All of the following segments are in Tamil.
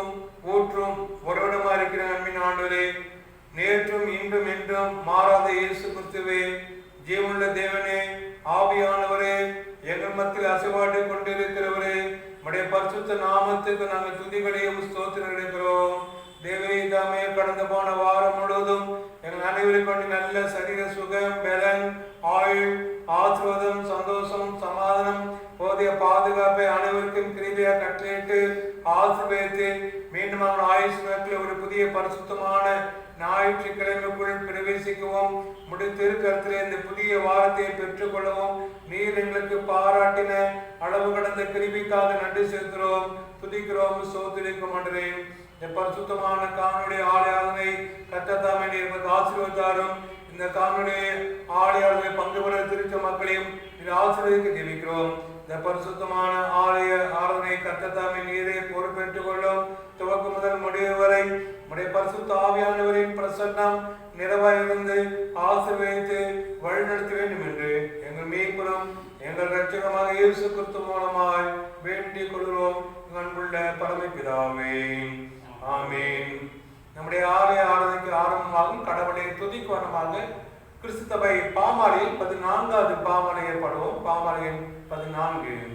உணவும் ஊற்றும் உறவிடமா இருக்கிற அன்பின் ஆண்டவரே, நேற்றும் இன்றும் என்றும் மாறாத இயேசு கிறிஸ்துவே, ஜீவனுள்ள தேவனே, ஆவியானவரே, எங்கள் மத்தியில் அசைவாடு கொண்டிருக்கிறவரே, உடைய பரிசுத்த நாமத்துக்கு நாங்கள் துதிகளையும் ஸ்தோத்திரம் எடுக்கிறோம். தேவரே, தாமே கடந்த போன வாரம் முழுவதும் எங்கள் அனைவரை கொண்டு நல்ல சரீர சுகம், பலன், ஆயுள், ஆசீர்வாதம், சந்தோஷம், சமாதானம், போதிய பாதுகாப்பை அனைவருக்கும் கிருபையா கட்டளையிட்டு ஆசீர்வதித்து மீண்டும் அவன் ஆயுஷ் நாட்களில் ஒரு புதிய பரிசுத்தமான ஞாயிற்றுக்கிழமைக்குள் பிரவேசிக்கவும் முடித்திருக்கிறதுல இந்த புதிய வாரத்தை பெற்றுக்கொள்ளவும் நீர் எங்களுக்கு பாராட்டின அளவு கடந்த கிருபிக்காக நன்றி செலுத்துகிறோம், துதிக்கிறோம், சோதரிக்க மாட்டேன். இந்த பரிசுத்தமான காணொலி ஆலயாதனை கத்தத்தாமே நீர் ஆசீர்வதித்தாரும். இந்த காணொலி ஆலயாதனை பங்கு பெற திருச்ச மக்களையும் நீர் ஆசீர்வதிக்க ஜெபிக்கிறோம். இந்த பரிசுத்தமான ஆலய ஆராதனை கத்தத்தாமே நீரை பொறுப்பேற்றுக் கொள்ளும். துவக்கம் முதல் முடிவு வரை உடைய பரிசுத்த ஆவியானவரின் பிரசன்னம் நிறைவாயிருந்து ஆசீர்வதித்து வழிநடத்த வேண்டும் என்று எங்கள் மீட்பும் எங்கள் இரட்சகமாக இயேசு கிறிஸ்து மூலமாய் வேண்டிக் கொள்கிறோம் அன்புள்ள பரமபிதாவே, ஆமென். நம்முடைய ஆலய ஆராதனைக்கு ஆரம்பமாகும் கடவுளை துதிக்குவனமாக கிறிஸ்தவை பாமாலையில் 14வது பாமாலை ஏற்படுவோம். பாமாலையில் 14.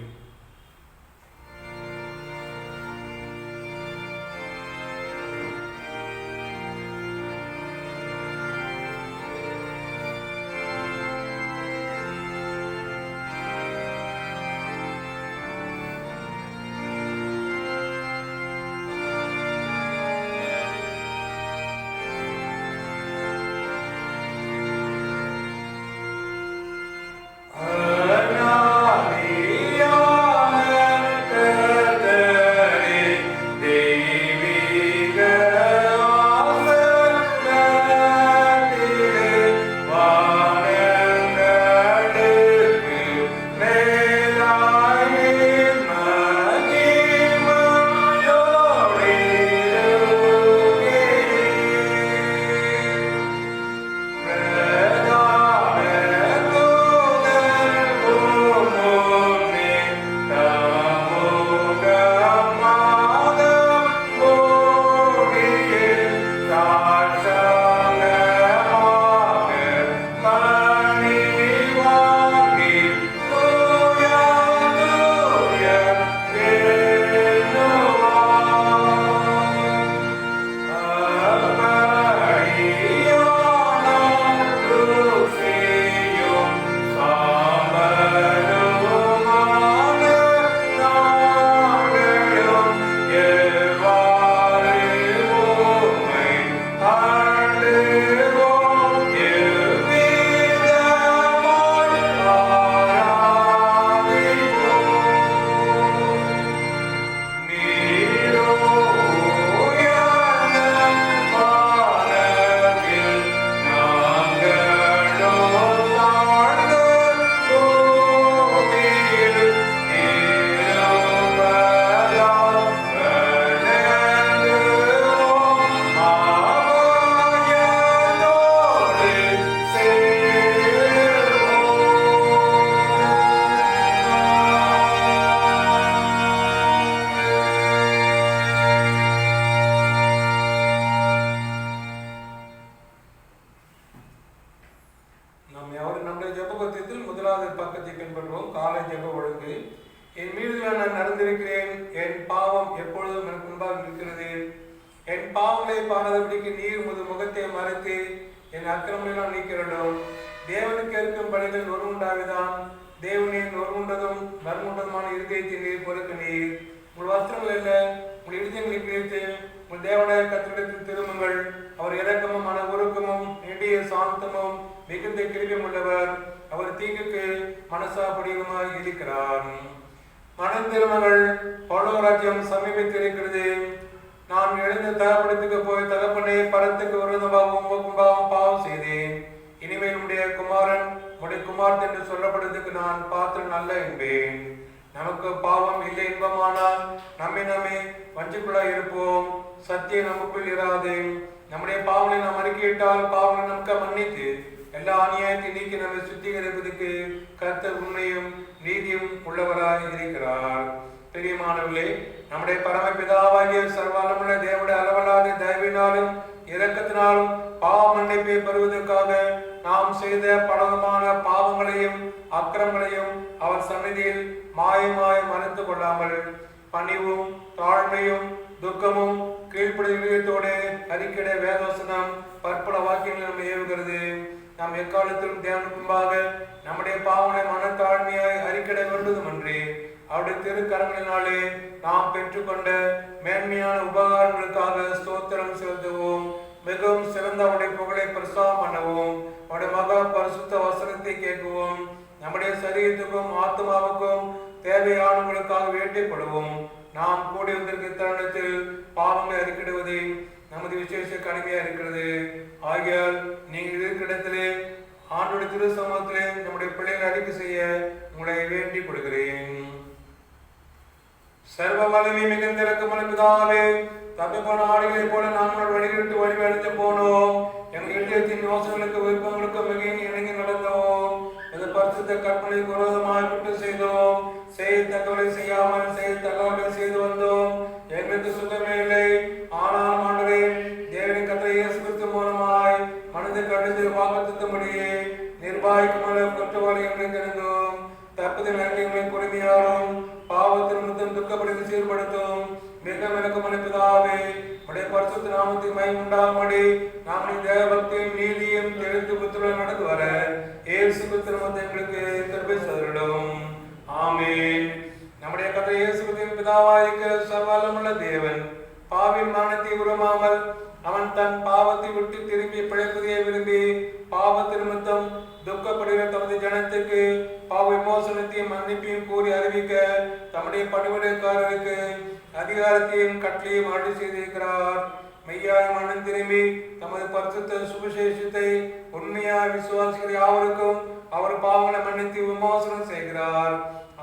அவர் இரக்கமும் மன உருக்கமும் நெடிய சாந்தமும் மிகுந்த கிருபையும் உள்ளவர். அவர் தீங்குக்கு மனசாபடியுமாய் இருக்கிறார். மனம் திருமகள் பரலோகராஜ்யம் சமீபித்திருக்கிறது. நான் எழுந்து தகப்படத்துக்கு போய் தகப்பனே, பரத்துக்கு விரோதமாகவும் உமக்கும் பாவம் செய்தேன். இனிமேல் உடைய குமாரன் உடைய குமார்த்தன் என்று சொல்லப்படுறதுக்கு நான் பாத்திரம் அல்ல என்பேன். நமக்கு பாவம் இல்லை என்பமானால் நம்மை வஞ்சிக்குள்ளாய் இருப்போம். சத்தியம் நமக்குள் இராது. நம்முடைய பாவங்களை நாம் அறிக்கையிட்டால் பாவங்களை நமக்கு மன்னித்து எல்லா அநியாயத்தை நீக்கி நம்மை சுத்திகரிப்பதற்கு கர்த்தர் உண்மையும் நீதியும் உள்ளவராய் இருக்கிறார். பிரியமானவர்களே, நம்முடைய பரமபிதாவாகிய சர்வவல்லமையுள்ள தேவனுடைய அளவலாத தயவினாலும் இரக்கத்தினாலும் பாவ மன்னிப்பை பெறுவதற்காக நாம் செய்த பலவிதமான பாவங்களையும் அக்கிரமங்களையும் அவர் சந்நிதியில் மாயமாய் மறைத்து கொள்ளாமல் பணிவும் தாழ்மையும் துக்கமும் கீழ்ப்படிதோடு அறிக்கையிட வேதவசனம் பற்பல வாக்கியங்கள் நம்ம ஏவுகிறது. நாம் எக்காலத்திலும் தேவனுக்கு முன்பாக நம்முடைய பாவனை மனத்தாழ்மையாய் அறிக்கையிட வேண்டுமன்றி அவருடைய திருக்கரங்களினாலே நாம் பெற்றுக்கொண்ட மேன்மையான உபகாரங்களுக்காக ஸ்தோத்திரம் செலுத்துவோம். மிகவும் சிறந்த அவருடைய புகழை பிரசாரம் பண்ணவும், அவருடைய மகா பரிசுத்த வசனத்தை கேட்கவும், நம்முடைய சரீரத்துக்கும் ஆத்மாவுக்கும் தேவையானவர்களுக்காக வேண்டிப்படுவோம். நாம் கூடி வந்திருக்கிற தருணத்தில் பாவங்களை அறிக்கிடுவது நமது விசேஷ கடமையா இருக்கிறது. ஆகியால் நீங்கள் இருக்கிற இடத்திலே ஆண்டோட திரு சமூகத்திலே நம்முடைய பிள்ளைகளை அறிக்கை செய்ய உங்களை வேண்டிக் கொள்கிறேன். சர்வ வல்லமை மிகுந்த இரக்கமுள்ள பிதாவே, தப்பி போன ஆடுகளை போல நாங்கள் வழிகிட்டு வழிவழித்து போனோம். எங்கள் இதயத்தின் யோசனைகளுக்கு விருப்பங்களுக்கு மிகவும் இணங்கி நடந்தோம். இது பரிசுத்த கற்பனைக்கு விரோதமாக விட்டு செய்தோம். செய்தவரை செய்யாமல் செய்தவரை செய்து வந்தோம். எங்களுக்கு சுத்தமே இல்லை. ஆனாலும் ஆண்டவரே, தேவனின் கர்த்தர் இயேசு கிறிஸ்து மூலமாய் மனதை கடிந்து வாக்குத்தத்தபடியே நிர்வாகிக்குமான குற்றவாளி எங்களுக்கு இருந்தோம். தப்புதல் அறிக்கைகளை பொறுமையாரும் பாவத்தின் முத்தம் துக்கப்படுத்தி சீர்படுத்தும். மிக விளக்கமான பிதாவே, உடைய பரிசுத்த நாமத்துக்கு மகிமை உண்டாகும்படி நாம் தேவபக்தியும் நீதியும் தெளிந்து புத்திரன் நடந்து வர இயேசு கிறிஸ்து எங்களுக்கு கிருபை செய்திடும். ஆமென். நம்முடைய கர்த்தர் இயேசு கிறிஸ்துவின் பிதாவாயிருக்கிற சர்வவல்லமையுள்ள தேவன் பாவின் மரணத்தை விரும்பாமல் அவன் தன் பாவத்தை விட்டு திரும்பி பிழைப்பதையே விரும்பி பாவத்தின் நிமித்தம் துக்கப்படுகிற தமது ஜனத்துக்கு பாவ விமோசனத்தையும் மன்னிப்பையும் கூறி அறிவிக்க தம்முடைய பணிவிடைக்காரருக்கு அதிகாரத்தையும் கட்டளையும் அருளி செய்திருக்கிறார். மெய்யாய் மனம் திரும்பி தமது பரிசுத்த சுவிசேஷத்தை உண்மையாய் விசுவாசிக்கிற யாவருக்கும் அவர் பாவங்களை மன்னித்து விமோசனம் செய்கிறார்.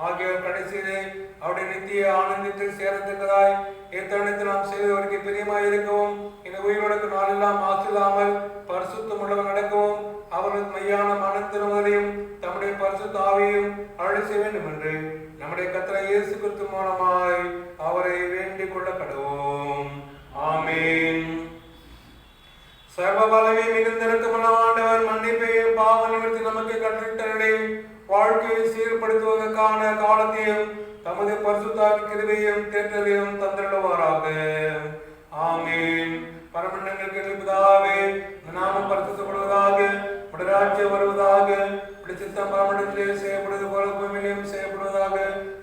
ஆகியோர் கடைசியிலே அவருடைய நித்திய ஆனந்தத்தில் சேரத்தக்கதாய் இத்தருணத்தில் நாம் செய்தவருக்கு பிரியமாய் இருக்கவும், இந்த உயிரோடுக்கு நாளெல்லாம் மாசில்லாமல் பரிசுத்தம் உள்ளவர் நடக்கவும், அவர்களுக்கு மையான மன திருமதையும் தம்முடைய பரிசுத்த ஆவியையும் அருளி செய்ய வேண்டும் என்று நம்முடைய கர்த்தர் இயேசு கிறிஸ்து மூலமாய் அவரை வேண்டிக் கொள்ள கடவோம். ஆமென். சர்வ வல்லமை மிகுந்த இரக்கமுள்ள ஆண்டவர் மன்னிப்பையும் பாவ நிவர்த்தி நமக்கு கட்டளையிட்டருளி வாழ்க்கையை சீர்படுத்துவதற்கான காலத்தையும் தமது பரிசுத்தாவின் கிருபையும் தேற்றலையும் தந்திருவாராக. ஆமென். பரமண்டலங்களுக்கு பிதாவே, நாமம் பரிசுத்தப்படுவதாக, உடைய ராஜ்யம் வருவதாக, உடைய சித்தம் பரமண்டலத்திலே செய்யப்படுவது போல பூமியிலும் செய்யப்படுவதாக.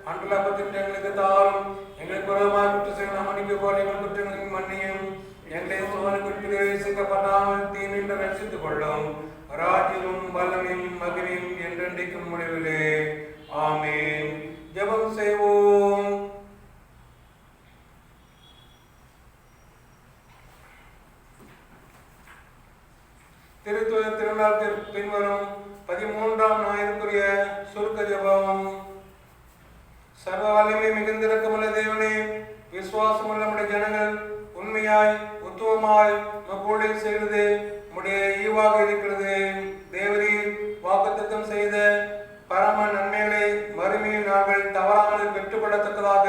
அன்றுள்ள அப்பத்தின் எங்களுக்கு தாரும், எங்களுக்கு விரோதமாக குற்றம் செய்ய மன்னிக்க போல எங்கள் குற்றங்களுக்கு மன்னியும். எங்களை சோதனைக்குட்பட்டு சிக்கப்படாமல் தீமின்று ரட்சித்துக் கொள்ளும். ராஜ்யமும் வல்லமையும் மகிமையும் என்றென்றைக்கும் முடிவிலே. ஆமென். ஜெபம் செய்வோம். திருத்துவ திருநாளுக்கு பின்வரும் 13ஆம் ஞாயிற்குரிய சுருக்க ஜெபம். சர்வ வல்லமை மிகுந்த இரக்கமுள்ள தேவனே, விசுவாசமுள்ள நம்முடைய ஜனங்கள் உண்மையாய் உத்துவமாய் கூடை செய்வது உடைய ஈவாக இருக்கிறது. தேவரீர் வாக்குத்தத்தம் செய்த பரம நன்மைகளை மறுமையில் நாங்கள் தவறாமல் பெற்றுக்கொள்ளத்தக்கதாக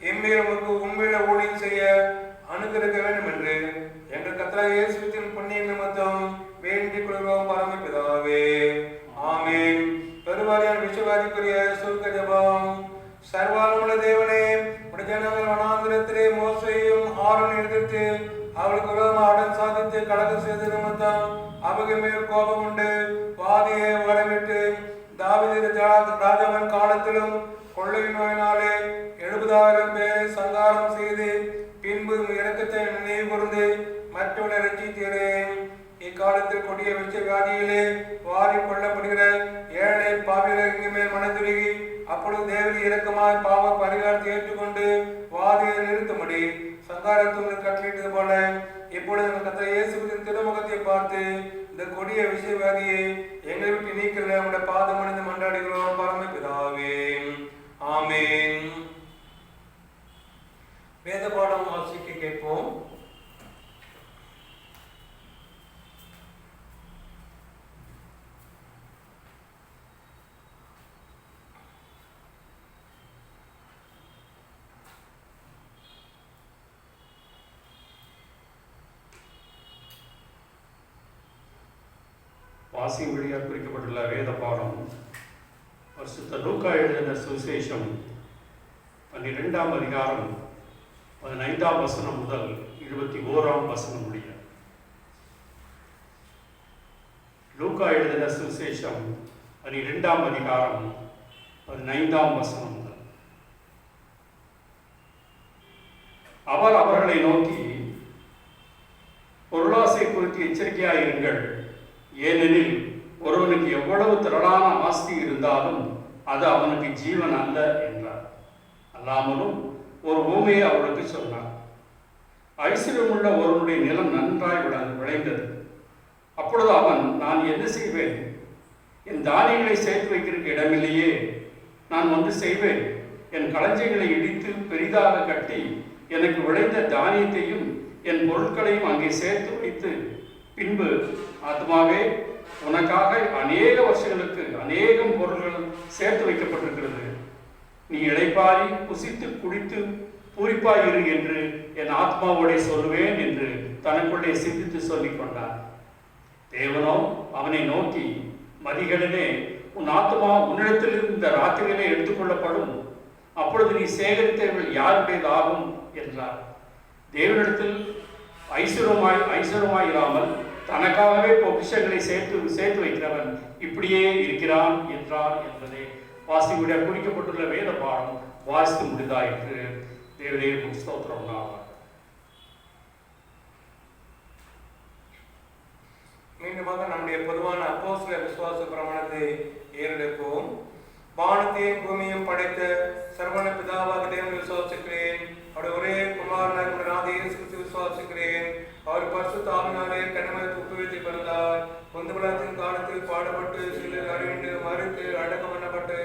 எம்மேல் உமக்கு உண்மையில ஊழியம் செய்ய அனுகிரக வேண்டும் என்று எங்கள் கர்த்தர் இயேசுவின் புண்ணிய நிமித்தம் வேண்டிக் கொள்வோம் பரமபிதாவே. ஆமென். பெருவாரியான விசுவாசிக்குரிய சுருக்க ஜெபம். சர்வவல்லமையுள்ள தேவனே, உடைய ஜனங்கள் வனாந்திரத்திலே மோசேயையும் ஆரோனையும் எதிர்த்து அவளுக்கு விரோதமாக அடம் சாதித்து கலகம் செய்த நிமித்தம் அவங்க மேல் கோபம் உண்டு வாதியை வரவிட்டு தாவீது ராஜாவின் காலத்திலும் கொள்ளை நோயினாலே 70,000 பேரை சங்காரம் செய்து பின்பு இரக்கத்தை நினைவு கூர்ந்து மற்றவர்களை ரட்சித்தீரேன். இக்காலத்தில் கொடிய விஷ வியாதியிலே வாரி கொள்ளப்படுகிற ஏழை பாவிகளுக்கு மேல் மனதுருகி அப்பொழுது தேவதி இரக்கமாய் பாவ பரிகாரத்தை ஏற்றுக்கொண்டு வாதியை நிறுத்தும்படி சங்காரத்துக்கு கட்டளையிட்டது போல இப்பொழுது கர்த்தர் இயேசுவின் திருமுகத்தை பார்த்து இந்த கொடிய விஷ வியாதியை எங்களை விட்டு நீக்கிற நம்முடைய பாதம் அணிந்து மன்றாடுகிறோம் பரமபிதாவே. ஆமென். வேத பாடம் வாசிக்க கேட்போம். ஆசியின் வழியாக குறிக்கப்பட்டுள்ள வேத பாடம் பரிசுத்த லூக்கா எழுதின சுவிசேஷம் 12ஆம் அதிகாரம் 15ஆம் வசனம் முதல் 21ஆம் வசனம் முடிய. லூக்கா எழுதின சுவிசேஷம் 12ஆம் அதிகாரம் 15ஆம் வசனம் முதல். அவர் அவர்களை நோக்கி, பொருளாசை குறித்து எச்சரிக்கையாயிருங்கள். ஏனெனில் ஒருவனுக்கு எவ்வளவு திரளான ஆஸ்தி இருந்தாலும் அது அவனுக்கு ஜீவன் அல்ல என்றார். அல்லாமலும் ஒரு ஊமையை அவளுக்கு சொன்னார். ஐஸ்வர்யமுள்ள ஒருவனுடைய நிலம் நன்றாய் விளைந்தது. அப்பொழுது அவன், நான் என்ன செய்வேன்? என் தானியங்களை சேர்த்து வைக்கிறதுக்கு இடமில்லையே. நான் ஒன்று செய்வேன், என் களஞ்சியங்களை இடித்து பெரிதாக கட்டி எனக்கு விளைந்த தானியத்தையும் என் பொருட்களையும் அங்கே சேர்த்து வைத்து, பின்பு ஆத்மாவே, உனக்காக அநேக வருஷங்களுக்கு அநேகம் பொருள்கள் சேர்த்து வைக்கப்பட்டிருக்கிறது. நீ இளைப்பாரி புசித்து குடித்து பூரிப்பாயிரு என்று என் ஆத்மாவோட சொல்லுவேன் என்று தனக்குள்ளே சிந்தித்து சொல்லிக் கொண்டார். தேவனோ அவனை நோக்கி, மதிகடனே, உன் ஆத்மா உன்னிடத்திலிருந்து இந்த ராத்திரியிலே எடுத்துக்கொள்ளப்படும். அப்பொழுது நீ சேகரித்தவர்கள் யாருடையதாகும் என்றார். தேவனிடத்தில் ஐஸ்வரமாய் இராமல் தனக்காகவே பொக்கிஷங்களை சேர்த்து வைக்கிறவன் இப்படியே இருக்கிறான் என்றார் என்பதை வாசியுடைய குறிக்கப்பட்டுள்ள வேத பாடம் வாசித்து முடிந்தாயிற்று. தேவதேவ ஸ்தோத்திரம் ஆவார். மீண்டுமாக நம்முடைய பொதுவான அப்போஸ்தல விசுவாச பிரமாணத்தை ஏறெடுப்போம். வானத்தையும் பூமியும் படைத்த சர்வன பிதாவாக தேவனை விசுவாசிக்கிறேன். அவருடைய ஒரே குமாரனாக இயேசு கிறிஸ்து விசுவாசிக்கிறேன். அவர் பரிசுத்த ஆவியினாலே கன்னிமரியாதை உட்பவித்து பிறந்தார். பொந்துபலத்தின் காலத்தில் பாடுபட்டு சிலர் அறிவிண்டு மறுத்து அடக்கம் பண்ணப்பட்டு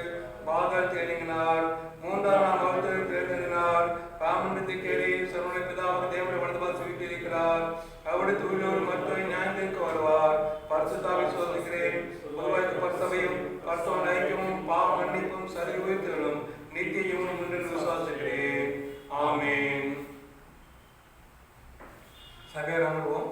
பாதாளத்தில் இறங்கினார். 3ஆம் நாள் மருத்துவ தேர்ந்தெடுத்தார். பாமண்டத்தை கேளி சர்வன பிதாவாக தேவனை வலதுபால் சுவித்திருக்கிறார். அவருடைய தூயோர் மருத்துவ நியாயத்திற்கு வருவார். பரிசுத்தாவை விசுவாசிக்கிறேன். பொதுவாய்க்கு பரிசபையும் கர்த்தவ ஐக்கியமும் பாவ மன்னிப்பும் சரி உயர்த்தலும் நித்தியமும் என்று விசுவாசிக்கிறேன். ஆமென். சபையார் அமர்வோம்.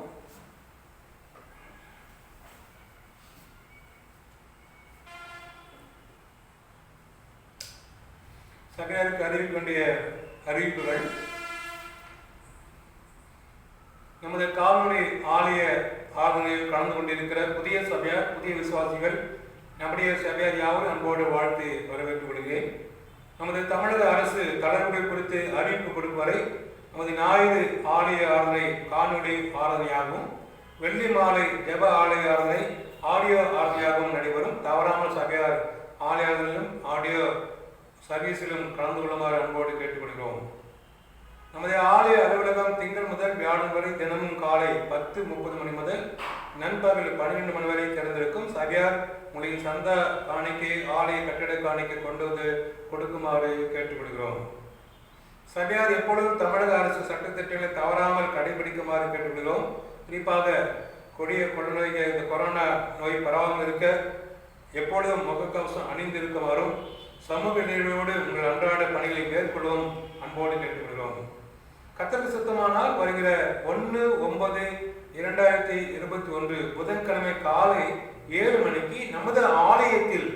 சபையாருக்கு அறிவிக்க வேண்டிய அறிவிப்புகள். நமது கால்நடை ஆலய ஆராதனையில் கலந்து கொண்டிருக்கிற புதிய சபையார், புதிய விசுவாசிகள், நம்முடைய சபையார் யாவரும் அன்போடு வாழ்த்து வரவேற்றுக் கொள்கிறேன். நமது தமிழக அரசு தளர்வுகள் குறித்து அறிவிப்பு கொடுக்கும் வரை நமது ஞாயிறு ஆலய ஆராதனை காணொலி ஆராதனையாகவும், வெள்ளி மாலை ஜெப ஆலய ஆராதனை ஆடியோ ஆராதனையாகவும் நடைபெறும். தவறாமல் சபையார் ஆலய ஆராதனையிலும் ஆடியோ சர்வீஸிலும் கலந்து கொள்ளுமாறு அன்போடு கேட்டுக்கொள்கிறோம். நமது ஆலய அலுவலகம் திங்கள் முதல் வியாழன் வரை தினமும் காலை 10:30 மணி முதல் நண்பகல் 12 மணி வரை திறந்திருக்கும். சபையார் உங்களின் சந்த காணிக்கை ஆலய கட்டிட காணிக்கை கொண்டு வந்து கொடுக்குமாறு கேட்டுக்கொள்கிறோம். சபையார் எப்பொழுதும் தமிழக அரசு சட்டத்திட்டங்களை தவறாமல் கடைபிடிக்குமாறு கேட்டுக்கொள்கிறோம். குறிப்பாக கொடிய கொள்நோய், இந்த கொரோனா நோய் பரவாமல் இருக்க எப்பொழுதும் முகக்கவசம் அணிந்திருக்குமாறும், சமூக நிகழ்வோடு உங்கள் அன்றாட பணிகளை மேற்கொள்ளும் அன்போடு கேட்டுக்கொள்கிறோம். கர்த்தருக்கு சித்தமானால் வருகிற 1/9/2021 புதன்கிழமை காலை 7 மணிக்கு நமது ஆலயத்தில்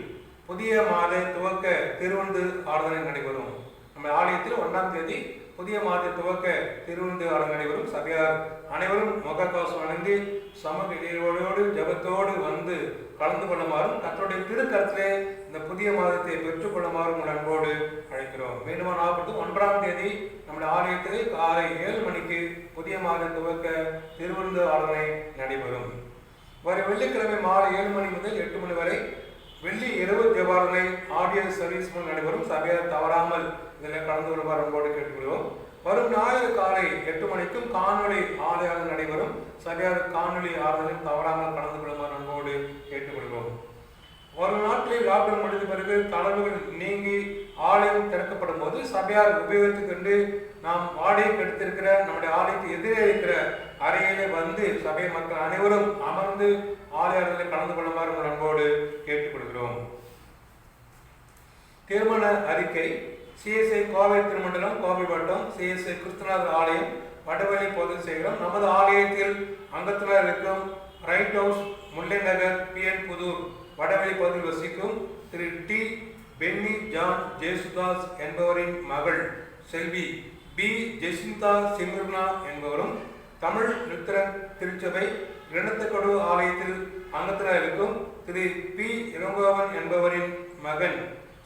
புதிய மாத துவக்க திருவிருந்து ஆராதனை நடைபெறும். நம்ம ஆலயத்தில் 1ஆம் தேதி புதிய மாத துவக்க திருவிருந்து ஆராதனை நடைபெறும். சபையார் அனைவரும் முகக்கவசம் அணிந்து சமூக இடைவெளியோடு ஜபத்தோடு வந்து கலந்து கொள்ளுமாறும், கர்த்தருடைய திருக்கரத்திலே இந்த புதிய மாதத்தை பெற்றுக் கொள்ளுமாறும் உங்கள் அன்போடு அழைக்கிறோம். மீண்டும் ஞாபகப்படுத்தும், 1ஆம் தேதி நம்முடைய ஆலயத்திலே காலை 7 மணிக்கு புதிய மாத துவக்க திருவிருந்து ஆராதனை நடைபெறும். வரும் வெள்ளிக்கிழமை மாலை 7 மணி முதல் 8 மணி வரை வெள்ளி இரவு ஜெபாராதனை ஆடியோ சர்வீஸ் மூலம் நடைபெறும். சபையார் தவறாமல் இதில் கலந்து கொள்ளுமாறு அன்போடு கேட்டுக்கொள்வோம். வரும் ஞாயிறு காலை 8 மணிக்கும் காணொலி ஆலய நடைபெறும். சபையார் காணொலி ஆராதனையில் தவறாமல் கலந்து கொள்ளுமாறு அன்போடு கேட்டுக்கொள்வோம். வரும் நாட்களில் லாக்டவுன் முடிந்த பிறகு தளர்வுகள் நீங்கி ஆலயம் திறக்கப்படும் போது சபையார் உபயோகித்துக் கொண்டு நாம் வாடகைக்கு எடுத்திருக்கிற நம்முடைய ஆலயத்துக்கு எதிரே இருக்கிற அறையிலே வந்து சபை மக்கள் அனைவரும் அமர்ந்து ஆலயத்தில் கலந்து கொள்ளுமாறு உங்கள் அன்போடு கேட்டுக்கொள்கிறோம். திருமண அறிக்கை. சிஎஸ்ஐ கோவை திருமண்டலம், கோவை வட்டம், சிஎஸ்ஐ கிறிஸ்துநாதர் ஆலயம், வடவள்ளி பொது சேகரம். நமது ஆலயத்தில் அங்கத்தினர் இருக்கும் ரைட் ஹவுஸ் முல்லை நகர் PN புதூர் வடவெளி பகுதியில் வசிக்கும் திரு டி பென்னி ஜான் ஜேசுதாஸ் என்பவரின் மகள் செல்வி பி ஜெசிந்தா சிமிர்னா என்பவரும் தமிழ் லுத்தரன் திருச்சபை கிரணத்தக்கடு ஆலயத்தில் அங்கத்தினர் இருக்கும் திரு பி இளங்கோவன் என்பவரின் மகன்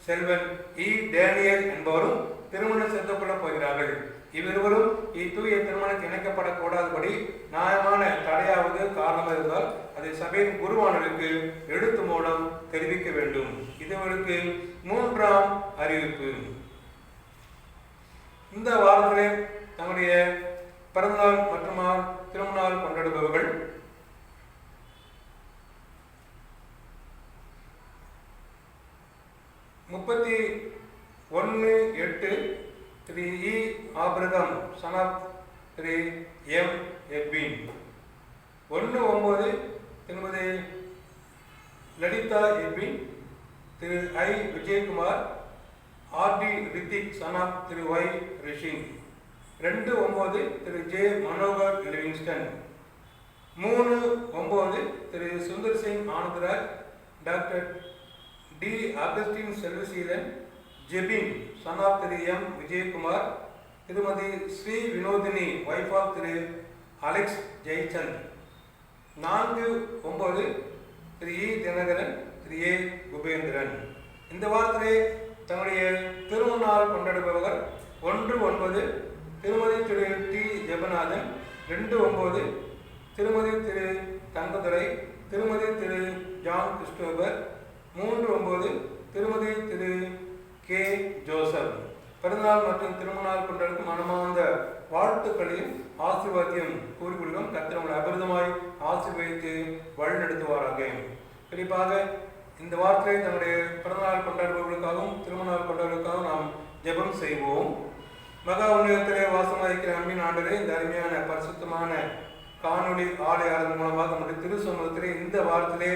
செல்வன் இ டேனியல் என்பவரும் திருமணம் செய்து கொள்ளப் போகிறார்கள். இவ்விருவரும் இத்தூய திருமணத்தில் இணைக்கப்படக்கூடாதபடி நியாயமான தடையாவது காரணம் இருந்தால் அதை சபையின் குருவானருக்கு எழுத்து மூலம் தெரிவிக்க வேண்டும். இதுவருக்கு 3ஆம் அறிவிப்பு. இந்த வாரத்திலே தங்களுடைய பிறந்தநாள் மற்றும் திருமண நாள் கொண்டாடுபவர்கள் முப்பத்தி 1/8 திரு இ ஆபிரகாம் சனாப் திரு எம் எட்வின். 1/9 திருமதி லலிதா எட்வின் திரு ஐ விஜயகுமார் ஆர்டி ரித்திக் சனாப் திரு ஒய் ரிஷின். 2/9 திரு ஜே மனோகர் லிவிங்ஸ்டன். 3/9 திரு Sundar Singh Anandaraj doctor D Augustine Selvaseelan Jebin சனாப் திரு எம் விஜயகுமார் திருமதி ஸ்ரீ வினோதினி வைஃப் ஆஃப் திரு அலெக்ஸ் ஜெயச்சந்த். 4/9 திரு இ தினகரன் திரு ஏ குபேந்திரன். இந்த வாரத்திலே தங்களுடைய திருமண நாள் கொண்டாடுபவர்கள் 1/9 திருமதி திரு டி ஜெபநாதன், 2/9 திருமதி திரு தங்கதுரை, திருமதி திரு ஜான் கிறிஸ்டோபர், 3/9 திருமதி திரு கே ஜோசப். பிறந்தநாள் மற்றும் திருமண நாள் கொண்டாடும் மனமார்ந்த வாழ்த்துக்களையும் ஆசீர்வாதத்தையும் கூறிக்கொள்ளும். கர்த்தர் உங்களை அபிரதமாய் ஆசீர்வதித்து வழிநடத்துவாராக. குறிப்பாக இந்த வார்த்தையை நம்முடைய பிறந்தநாள் கொண்டாடுபவர்களுக்காகவும் திருமண நாள் கொண்டாடுவதற்காகவும் நாம் ஜெபம் செய்வோம். மகா உன்னதத்திலே வாசமாயிருக்கிற அன்பின் ஆண்டவரே, இந்த அருமையான பரிசுத்தமான காணொளி ஆலயம் மூலமாக நம்முடைய திருச்சமூகத்திலே இந்த வாரத்திலே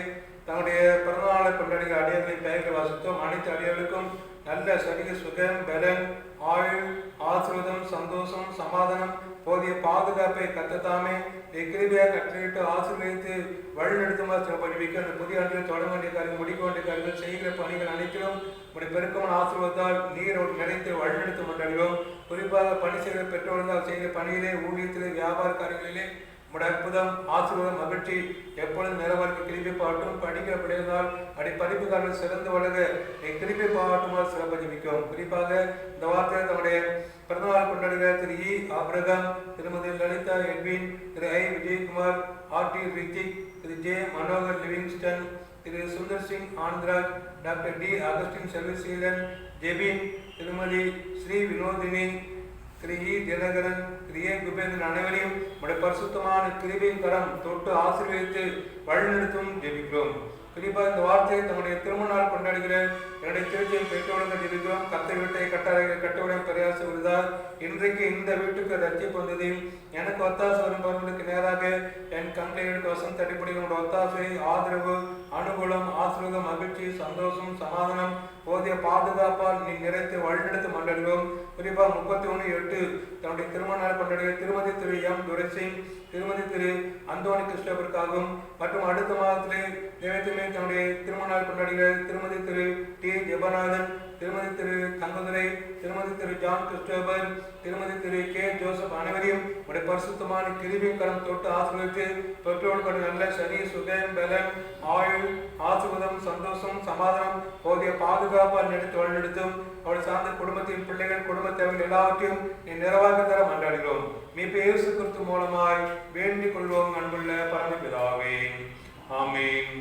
தங்களுடைய பிறந்தநாளை கொண்டாடுகிற அடியார்களின் பெயர்களை வாசித்தோம். அனைத்து அடியார்களுக்கும் நல்ல சரீர சுகம், பலன், ஆயுள், ஆசீர்வாதம், சந்தோஷம், சமாதானம், போதிய பாதுகாப்பை கத்தத்தாமே கிருபையாக கட்டளையிட்டு ஆசீர்வதித்து வழிநடத்துமாறு சிறப்படிவிக்க அந்த புதிய ஆண்டில் தொடங்க வேண்டிய காரியங்கள், முடிக்க வேண்டிய காரியங்கள், செய்கிற பணிகள் அனைத்திலும் உடைய பெருக்கமான ஆசீர்வாதத்தால் நீர் நிறைத்து வழிநடத்த மாட்டார்களோம். குறிப்பாக பணி செய்கிற பெற்றோர்களால் செய்கிற பணியிலே, ஊழியத்திலே, வியாபார காரியங்களிலே உடைய அற்புதம், ஆசீர்வாதம், மகிழ்ச்சி எப்பொழுதும் நிலவரக்கு கிருபை பாட்டும். படிக்கிற பிள்ளைகளால் அடி படிப்புக்காரர்கள் சிறந்து வழங்க கிருபை பாட்டுமால் சிறப்பதிவிக்கும். குறிப்பாக இந்த வார்த்தையில் தம்முடைய பிறந்தநாள் கொண்டாடுகிற திரு இ ஆபிரகாம், திருமதி லலிதா எட்வின், திரு ஐ விஜயகுமார், ஆர்டி ரித்திக், திரு ஜே மனோகர் லிவிங்ஸ்டன், திரு Sundar Singh Anandaraj, doctor D Augustine Selvaseelan Jebin, திருமதி ஸ்ரீ வினோதினி, திரு இ தினகரன், திரு ஏ குபேந்திரன் அனைவரையும் உடைய பரிசுத்தமான கிருபையின் கரம் தொட்டு ஆசீர்வதித்து வழிநடத்தும் ஜெபிக்கிறோம். குறிப்பாக இந்த வார்த்தையை தங்களுடைய திருமண நாள் கொண்டாடுகிற என்னுடைய திருச்சியின் பெற்றோர்கள் ஜெபிக்கிறோம். கத்த வீட்டை கட்டவுடன் பிரயாசம் வருதால் இன்றைக்கு இந்த வீட்டுக்கு ரட்சிப்பு வந்ததையும் எனக்கு ஒத்தாசை வரும்பவர்களுக்கு நேராக என் கண்களுக்கு வசம் தடிப்படிகளோட ஒத்தாசை, ஆதரவு, அனுகூலம், ஆசீர்வாதம், மகிழ்ச்சி, சந்தோஷம், சமாதானம், போதிய பாதுகாப்பால் நீ நிறைத்து வழிநடத்த மண்டலம். குறிப்பாக 31/8 தன்னுடைய திருமண நாள் கொண்டாடுகிற திருமதி திரு எம் துரைசிங், திருமதி திரு அந்தோணி கிறிஸ்டோபருக்காகவும் மற்றும் அடுத்த மாதத்திலே தேவத்துமே தன்னுடைய திருமண நாள் கொண்டாடுகிற திருமதி திரு டி ஜெபநாதன், திருமதி திரு தங்கதுரை, திருமதி திரு ஜான் கிறிஸ்டோபர், திருமதி திரு கே ஜோசப் அனைவரையும் உடைய பரிசுத்தமான கிருபையின் கரம் தொட்டு ஆசீர்வதித்து பெற்றோர்கள் நல்ல சரி, சுகம், பலன், ஆயுள், ஆசீர்வாதம், சந்தோஷம், சமாதானம், போதிய பாதுகாப்பால் நடத்தி வழிநடத்தும். அவளை சார்ந்த குடும்பத்தின் பிள்ளைகள், குடும்ப தேவைகள் எல்லாவற்றையும் நீ நிறைவாக தர மன்றாடுகிறோம். மீட்பு இயேசு கிறிஸ்து மூலமாய் வேண்டிக் கொள்வோம் அன்புள்ள பரமபிதாவே. ஆமென்.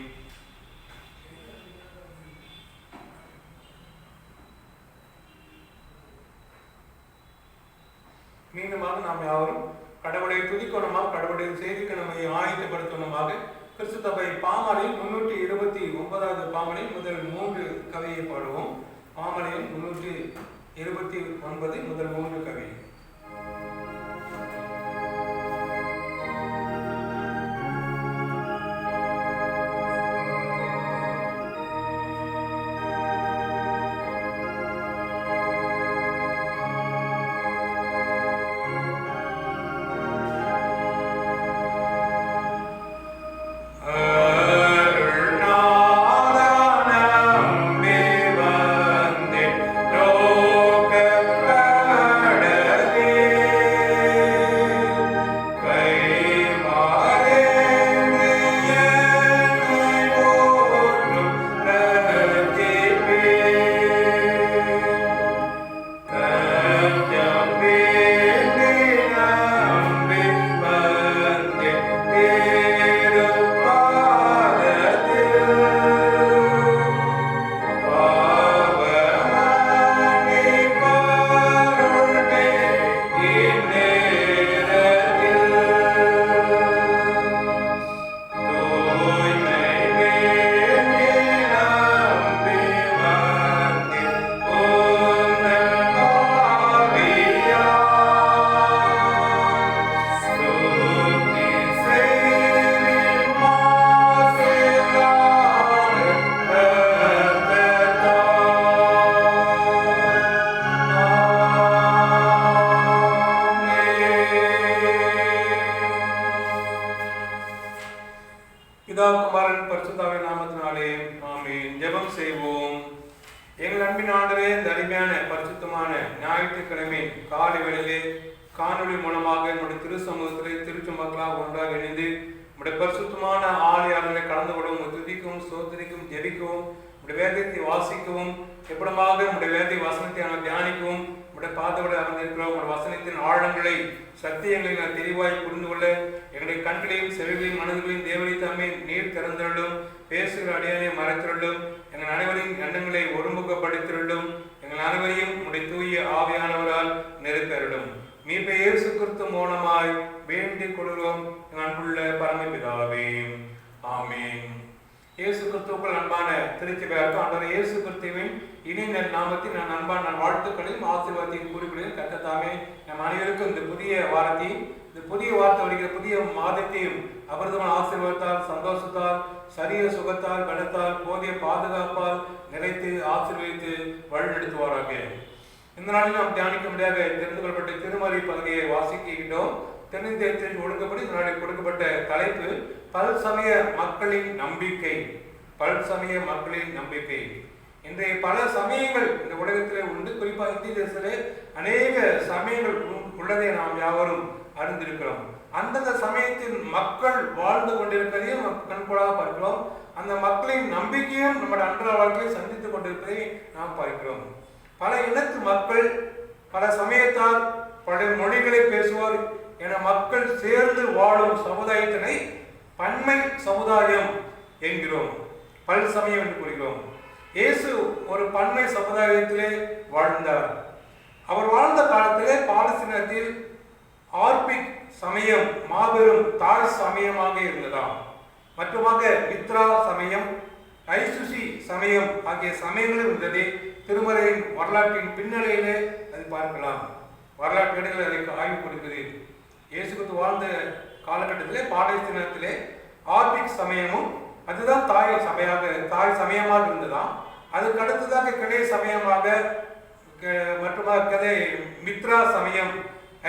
மீண்டுமாக நாம் யாவரும் கடவுளை துதிக்கணுமாக, கடவுளை செய்திக்கு நம்மை ஆயத்தப்படுத்தணுமாக கிறிஸ்து சபை பாமாலையில் 329வது பாமாலையில் முதல் 3 கவியை பாடுவோம். பாமாலையில் 329 முதல் 3 கவி. பிதா குமாரன் பரிசுத்தாவின் நாமத்தினாலே ஆமென். ஜெபம் செய்வோம். எங்கள் அன்பின் ஆண்டவரே, இந்த அருமையான பரிசுத்தமான ஞாயிற்றுக்கிழமை காலை வேளையிலே காணொளி மூலமாக நம்முடைய திரு சமூகத்திலே திருச்சி மக்களாக ஒன்றாக இணைந்து நம்முடைய பரிசுத்தமான ஆலயங்களை கலந்து கொள்ளவும், துதிக்கவும், சோதரிக்கவும், ஜெபிக்கவும், நம்முடைய வேதத்தை வாசிக்கவும், எப்படமாக நம்முடைய வேதை வசனத்தை நாங்கள் தியானிக்கவும், நம்முடைய பாதங்களை அமர்ந்திருக்கிறோம். உங்களுடைய வசனத்தின் ஆழங்களை, சத்தியங்களை நான் தெளிவாய் புரிந்து கொள்ள எங்களுடைய கண்களையும் செவிகளையும் மனதுகளையும் தேவனை தாமே நீர் திறந்தருளும். பேசுகிற அடியானை மறைத்திருளும். எங்கள் அனைவரின் எண்ணங்களை ஒருமுகப்படுத்திருளும். எங்கள் அனைவரையும் உடைய தூய ஆவியானவரால் நிரப்பருளும். மீட்பை இயேசு கிறிஸ்து மூலமாய் வேண்டிக் கொள்கிறோம் எங்கள் அன்புள்ள பரமபிதாவே, ஆமென். இயேசு கிறிஸ்துவுக்குள் அன்பான திருச்சபையாருக்கு ஆண்டவர் இயேசு கிறிஸ்துவின் இனிய நாமத்தில் நான் அன்பான வாழ்த்துக்களையும் ஆசீர்வாதத்தையும் கூறுகிறேன். கர்த்ததாமே நம் அனைவருக்கும் இந்த புதிய வாரத்தையும், இந்த புதிய வாரத்தை வருகிற புதிய மாதத்தையும் அபரிதமான ஆசீர்வாதத்தால், சந்தோஷத்தால், சரீர சுகத்தால், பலத்தால், போதிய பாதுகாப்பால் நிறைத்து ஆசீர்வதித்து வழிநடத்துவாராக. இந்த நாளில் நாம் தியானிக்க முடியாத தெரிந்து கொள்ளப்பட்ட திருமறை பகுதியை வாசிக்கின்றோம். தென்னிந்தியத்தில் ஒடுக்கப்படி இந்த நாளில் கொடுக்கப்பட்ட தலைப்பு பல்சமய மக்களின் நம்பிக்கை. பல்சமய மக்களின் நம்பிக்கை. இன்றைய பல சமயங்கள் இந்த உலகத்திலே உண்டு. குறிப்பாக இந்திய தேசத்திலே அநேக சமயங்கள் உள்ளதை நாம் யாவரும் அறிந்திருக்கிறோம். அந்தந்த சமயத்தின் மக்கள் வாழ்ந்து கொண்டிருப்பதையும் கண்கூடாக பார்க்கிறோம். அந்த மக்களின் நம்பிக்கையும் நம்முடைய அன்றாட வாழ்க்கையை சந்தித்துக் கொண்டிருப்பதை நாம் பார்க்கிறோம். பல இனத்து மக்கள், பல சமயத்தால், பல மொழிகளை பேசுவோர் என மக்கள் சேர்ந்து வாழும் சமுதாயத்தினை பன்மை சமுதாயம் என்கிறோம். பல் சமயம் என்று கூறுகிறோம். இயேசு ஒரு பன்மை சமுதாயத்திலே வாழ்ந்தார். அவர் வாழ்ந்த காலத்திலே பாலஸ்தீனத்தில் ஆர்பிக் சமயம் மாபெரும் தாய் சமயமாக இருந்ததாம். மற்றுமாக மித்ரா சமயம், ஐசுசி சமயம் ஆகிய சமயங்களும் இருந்தது. திருமறையின் வரலாற்றின் பின்னணியிலே அது பார்க்கலாம். வரலாற்று இடங்கள் அதை ஆய்வு கொடுக்குது. இயேசு கிறிஸ்து வாழ்ந்த காலகட்டத்திலே பாலஸ்தீனத்திலே ஆர்பிக் சமயமும் அதுதான் தாய் சமயமாக இருந்ததாம். அதுக்கு அடுத்ததாக கிளை சமயமாக மற்றும் மித்ரா சமயம்,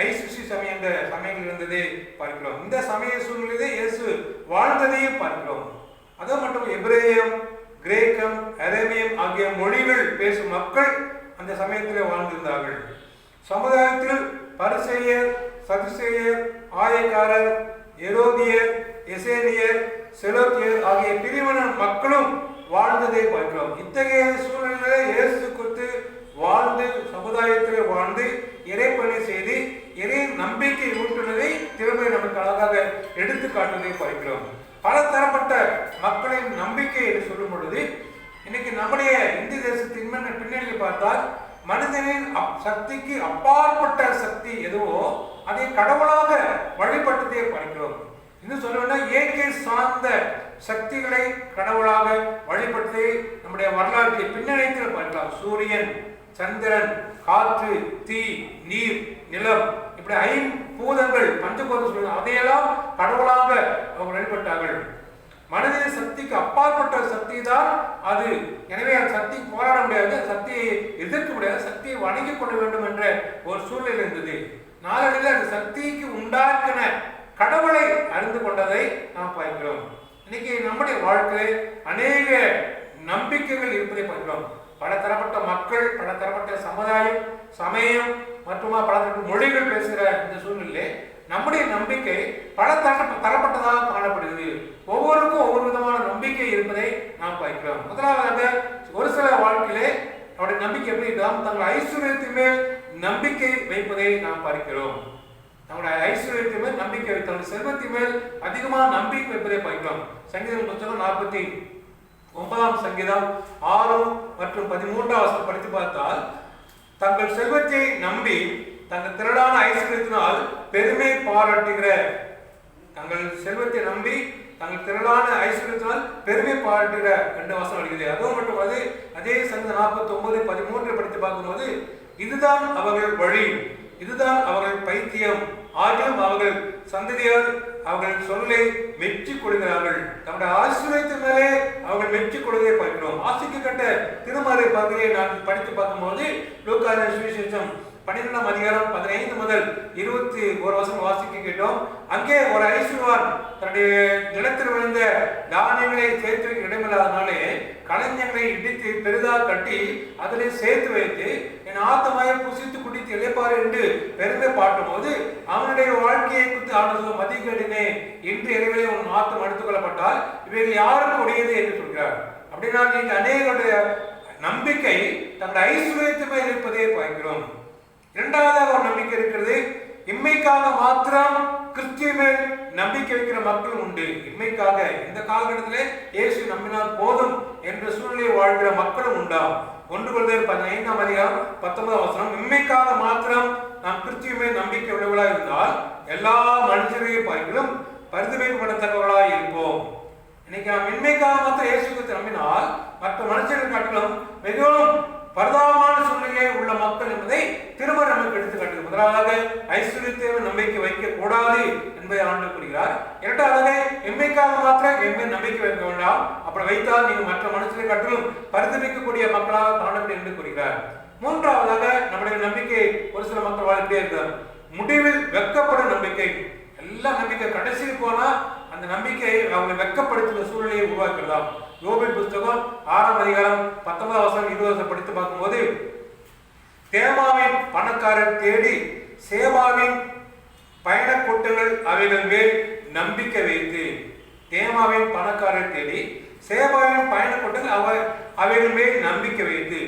ஐசுசி சமயம் என்ற சமயங்கள் இருந்ததே பார்க்கிறோம். இந்த சமய சூழ்நிலையிலே இயேசு வாழ்ந்ததையும் பார்க்கிறோம். அது மட்டும் எபிரேயம், கிரேக்கம், அரேமியம் ஆகிய மொழிகள் பேசும் மக்கள் அந்த சமயத்திலே வாழ்ந்திருந்தார்கள். சமுதாயத்தில் பரிசேயர், சதுசேயர், ஆயக்காரர், எரோதியர், எசேனியர், செலோக்கியர் ஆகிய பிரிவின மக்களும் வாழ்ந்ததை பார்க்கிறோம். இத்தகைய சூழ்நிலையிலே இயேசு கிறிஸ்து வாழ்ந்து சமுதாயத்திலே வாழ்ந்து இறைப்பணி செய்து இறை நம்பிக்கை ஊட்டுவதை திரும்ப நமக்கு அழகாக எடுத்து காட்டுவதை பார்க்கிறோம். பல தரப்பட்ட மக்களின் நம்பிக்கை என்று சொல்லும் பொழுது இன்னைக்கு நம்முடைய இந்திய தேசத்தின் பின்னணியில் பார்த்தால் மனிதனின் சக்திக்கு அப்பாற்பட்ட சக்தி எதுவோ அதை கடவுளாக வழிபட்டதை பார்க்கிறோம். இன்னும் சொல்லணும்னா இயற்கை சார்ந்த சக்திகளை கடவுளாக வழிபட்டதை நம்முடைய வரலாற்றை பின்னணியில் பார்க்கலாம். சூரியன், சந்திரன், காற்று, தீ, நீர், நிலம், இப்படி ஐம்பூதங்கள், பஞ்சபூதம் சொல்லுவாங்க, அதையெல்லாம் கடவுளாக அவங்க வழிபட்டார்கள். மனிதனின் சக்திக்கு அப்பாற்பட்ட சக்தி தான் அது. எனவே அந்த சக்தி போராட முடியாது, சக்தியை எதிர்க்க முடியாது, சக்தியை வணங்கிக் கொள்ள வேண்டும் என்ற ஒரு சூழ்நிலை இருந்தது. நாளடைவில் அந்த சக்திக்கு உண்டாக்கின கடவுளை அறிந்து கொண்டதை நாம் பார்க்கிறோம். இன்னைக்கு நம்முடைய வாழ்க்கையில் அநேக நம்பிக்கைகள் இருப்பதை பார்க்கிறோம். பல தரப்பட்ட மக்கள், பல தரப்பட்ட சமுதாயம், சமயம் மற்றும் பல தரப்பட்ட மொழிகள் பேசுகிற இந்த சூழ்நிலை நம்முடைய நம்பிக்கை பல தரப்பட்டதாக காணப்படுகிறது. ஒவ்வொருக்கும் ஒவ்வொரு விதமான நம்பிக்கை இருப்பதை நாம் பார்க்கிறோம். முதலாவதாக ஒரு சில வாழ்க்கையிலே அவருடைய நம்பிக்கை எப்படி இருக்கலாம், தங்கள் ஐஸ்வர்யத்தின் மேல் நம்பிக்கை வைப்பதை நாம் பார்க்கிறோம். நம்முடைய ஐஸ்வர்யத்தின் மேல் நம்பிக்கை வைத்தவங்க செல்வத்தின் மேல் அதிகமாக நம்பிக்கை வைப்பதை பார்க்கிறோம். சங்கீதம் புத்தகம் 49 சங்கீதம் 6 மற்றும் 13 படித்து பார்த்தால், தங்கள் செல்வத்தை நம்பி தங்கள் திரளான ஐஸ்வர்யத்தினால் பெருமை பாராட்டுகிற, தங்கள் செல்வத்தை நம்பி தங்கள் திரளான ஐஸ்வர்யத்தினால் பெருமை பாராட்டுகிற 2 வசனம் வருகிறது. அதுவும் மட்டும் அதே சங்கீதம் 49:13 படித்து பார்க்கும்போது, இதுதான் அவர்கள் வழி, இதுதான் அவர்கள் பைத்தியம், ஆகியும் அவர்கள் சந்ததியார் அவர்கள் சொல்லை மெச்சி கொள்கிறார்கள். நம்முடைய ஆசீர்வாதத்தின் மேலே அவர்கள் மெச்சி கொள்வதை பார்க்கிறோம். ஆசிக்கப்பட்ட திருமறை பகுதியை நான் படித்து பார்க்கும்போது லூக்கா சுவிசேஷம் 12ஆம் அதிகாரம் 15 முதல் 21 வசனம் வாசிக்க கேட்டோம். அங்கே ஒரு ஐஸ்வர்யவான் தன்னுடைய நிலத்தில் விழுந்த தானியங்களை சேர்த்து வைக்க இடமில்லாதனாலே களஞ்சியங்களை இடித்து பெரிதாக கட்டி அதிலே சேர்த்து வைத்து என் ஆத்தமாயை புசித்து குடித்து இளைப்பாறு என்று பெருமை பாட்டும் போது அவனுடைய வாழ்க்கையை குறித்து ஆண்டு மதிக்கேடினே இன்று இரவிலே உன் ஆத்தம் எடுத்துக் கொள்ளப்பட்டால் இவைகள் யாருக்கு உடையது என்று சொல்கிறார். அப்படின்னா நீங்க அநேகருடைய நம்பிக்கை தன்னுடைய ஐஸ்வர்யத்தை மேல் இருப்பதே பார்க்கிறோம். இரண்டாவதாக ஒரு நம்பிக்கை இருக்கிறது. இம்மைக்காக மாத்திரம் கிறிஸ்துவ மேல் நம்பிக்கை வைக்கிற மக்களும் உண்டு. இம்மைக்காக இந்த காலகட்டத்திலே இயேசு நம்பினால் போதும் என்ற சூழ்நிலையை வாழ்கிற மக்களும் உண்டாம். 1 கொரிந்தியர் 15ஆம் அதிகாரம் 19ஆம் வசனம், இம்மைக்காக மாத்திரம் நாம் கிறிஸ்துவ மேல் நம்பிக்கை உள்ளவர்களாக இருந்தால் எல்லா மனுஷரையும் பார்க்கிலும் பரிதபிக்கப்படத்தக்கவர்களாக இருப்போம். இன்னைக்கு நாம் இன்மைக்காக மாத்திரம் இயேசு கிறிஸ்துவை நம்பினால் மற்ற மனுஷர்கள் காட்டிலும் மிகவும் பரிதாபமான சூழ்நிலை உள்ள மக்கள் என்பதை திரும்ப நமக்கு எடுத்துக்காட்டு. முதலாவதாக ஐஸ்வர்யத்தை நம்பிக்கை வைக்க கூடாது என்பதை ஆண்டு கூறுகிறார். இரண்டாவதாக எம்மைக்காக மாத்திரம் எம்மை நம்பிக்கை வைக்க வேண்டாம், அப்படி வைத்தால் நீங்கள் மற்ற மனுஷரை காட்டிலும் பரிதபிக்கக்கூடிய மக்களாக காணப்படும் என்று கூறுகிறார். மூன்றாவதாக நம்முடைய நம்பிக்கை ஒரு சில மக்கள் வாழ்க்கையே இருக்கிறார். முடிவில் வெட்கப்படும் நம்பிக்கை. எல்லா நம்பிக்கை கடைசியில் போனா அந்த நம்பிக்கை அவங்களை வெட்கப்படுத்துகிற சூழ்நிலையை உருவாக்கலாம். யோபின் புத்தகம் 6ஆம் அதிகாரம் 19ஆம் வசனம் 20 வசனம் படித்து பார்க்கும்போது, தேமாவின் பணக்காரர் தேடி சேபாவின் பயண கூட்டங்கள் அவைகள் மேல் நம்பிக்கை வைத்து. தேமாவின் பணக்காரர் தேடி சேபாவின் பயண கூட்டங்கள் அவைகள் மேல் நம்பிக்கை வைத்து.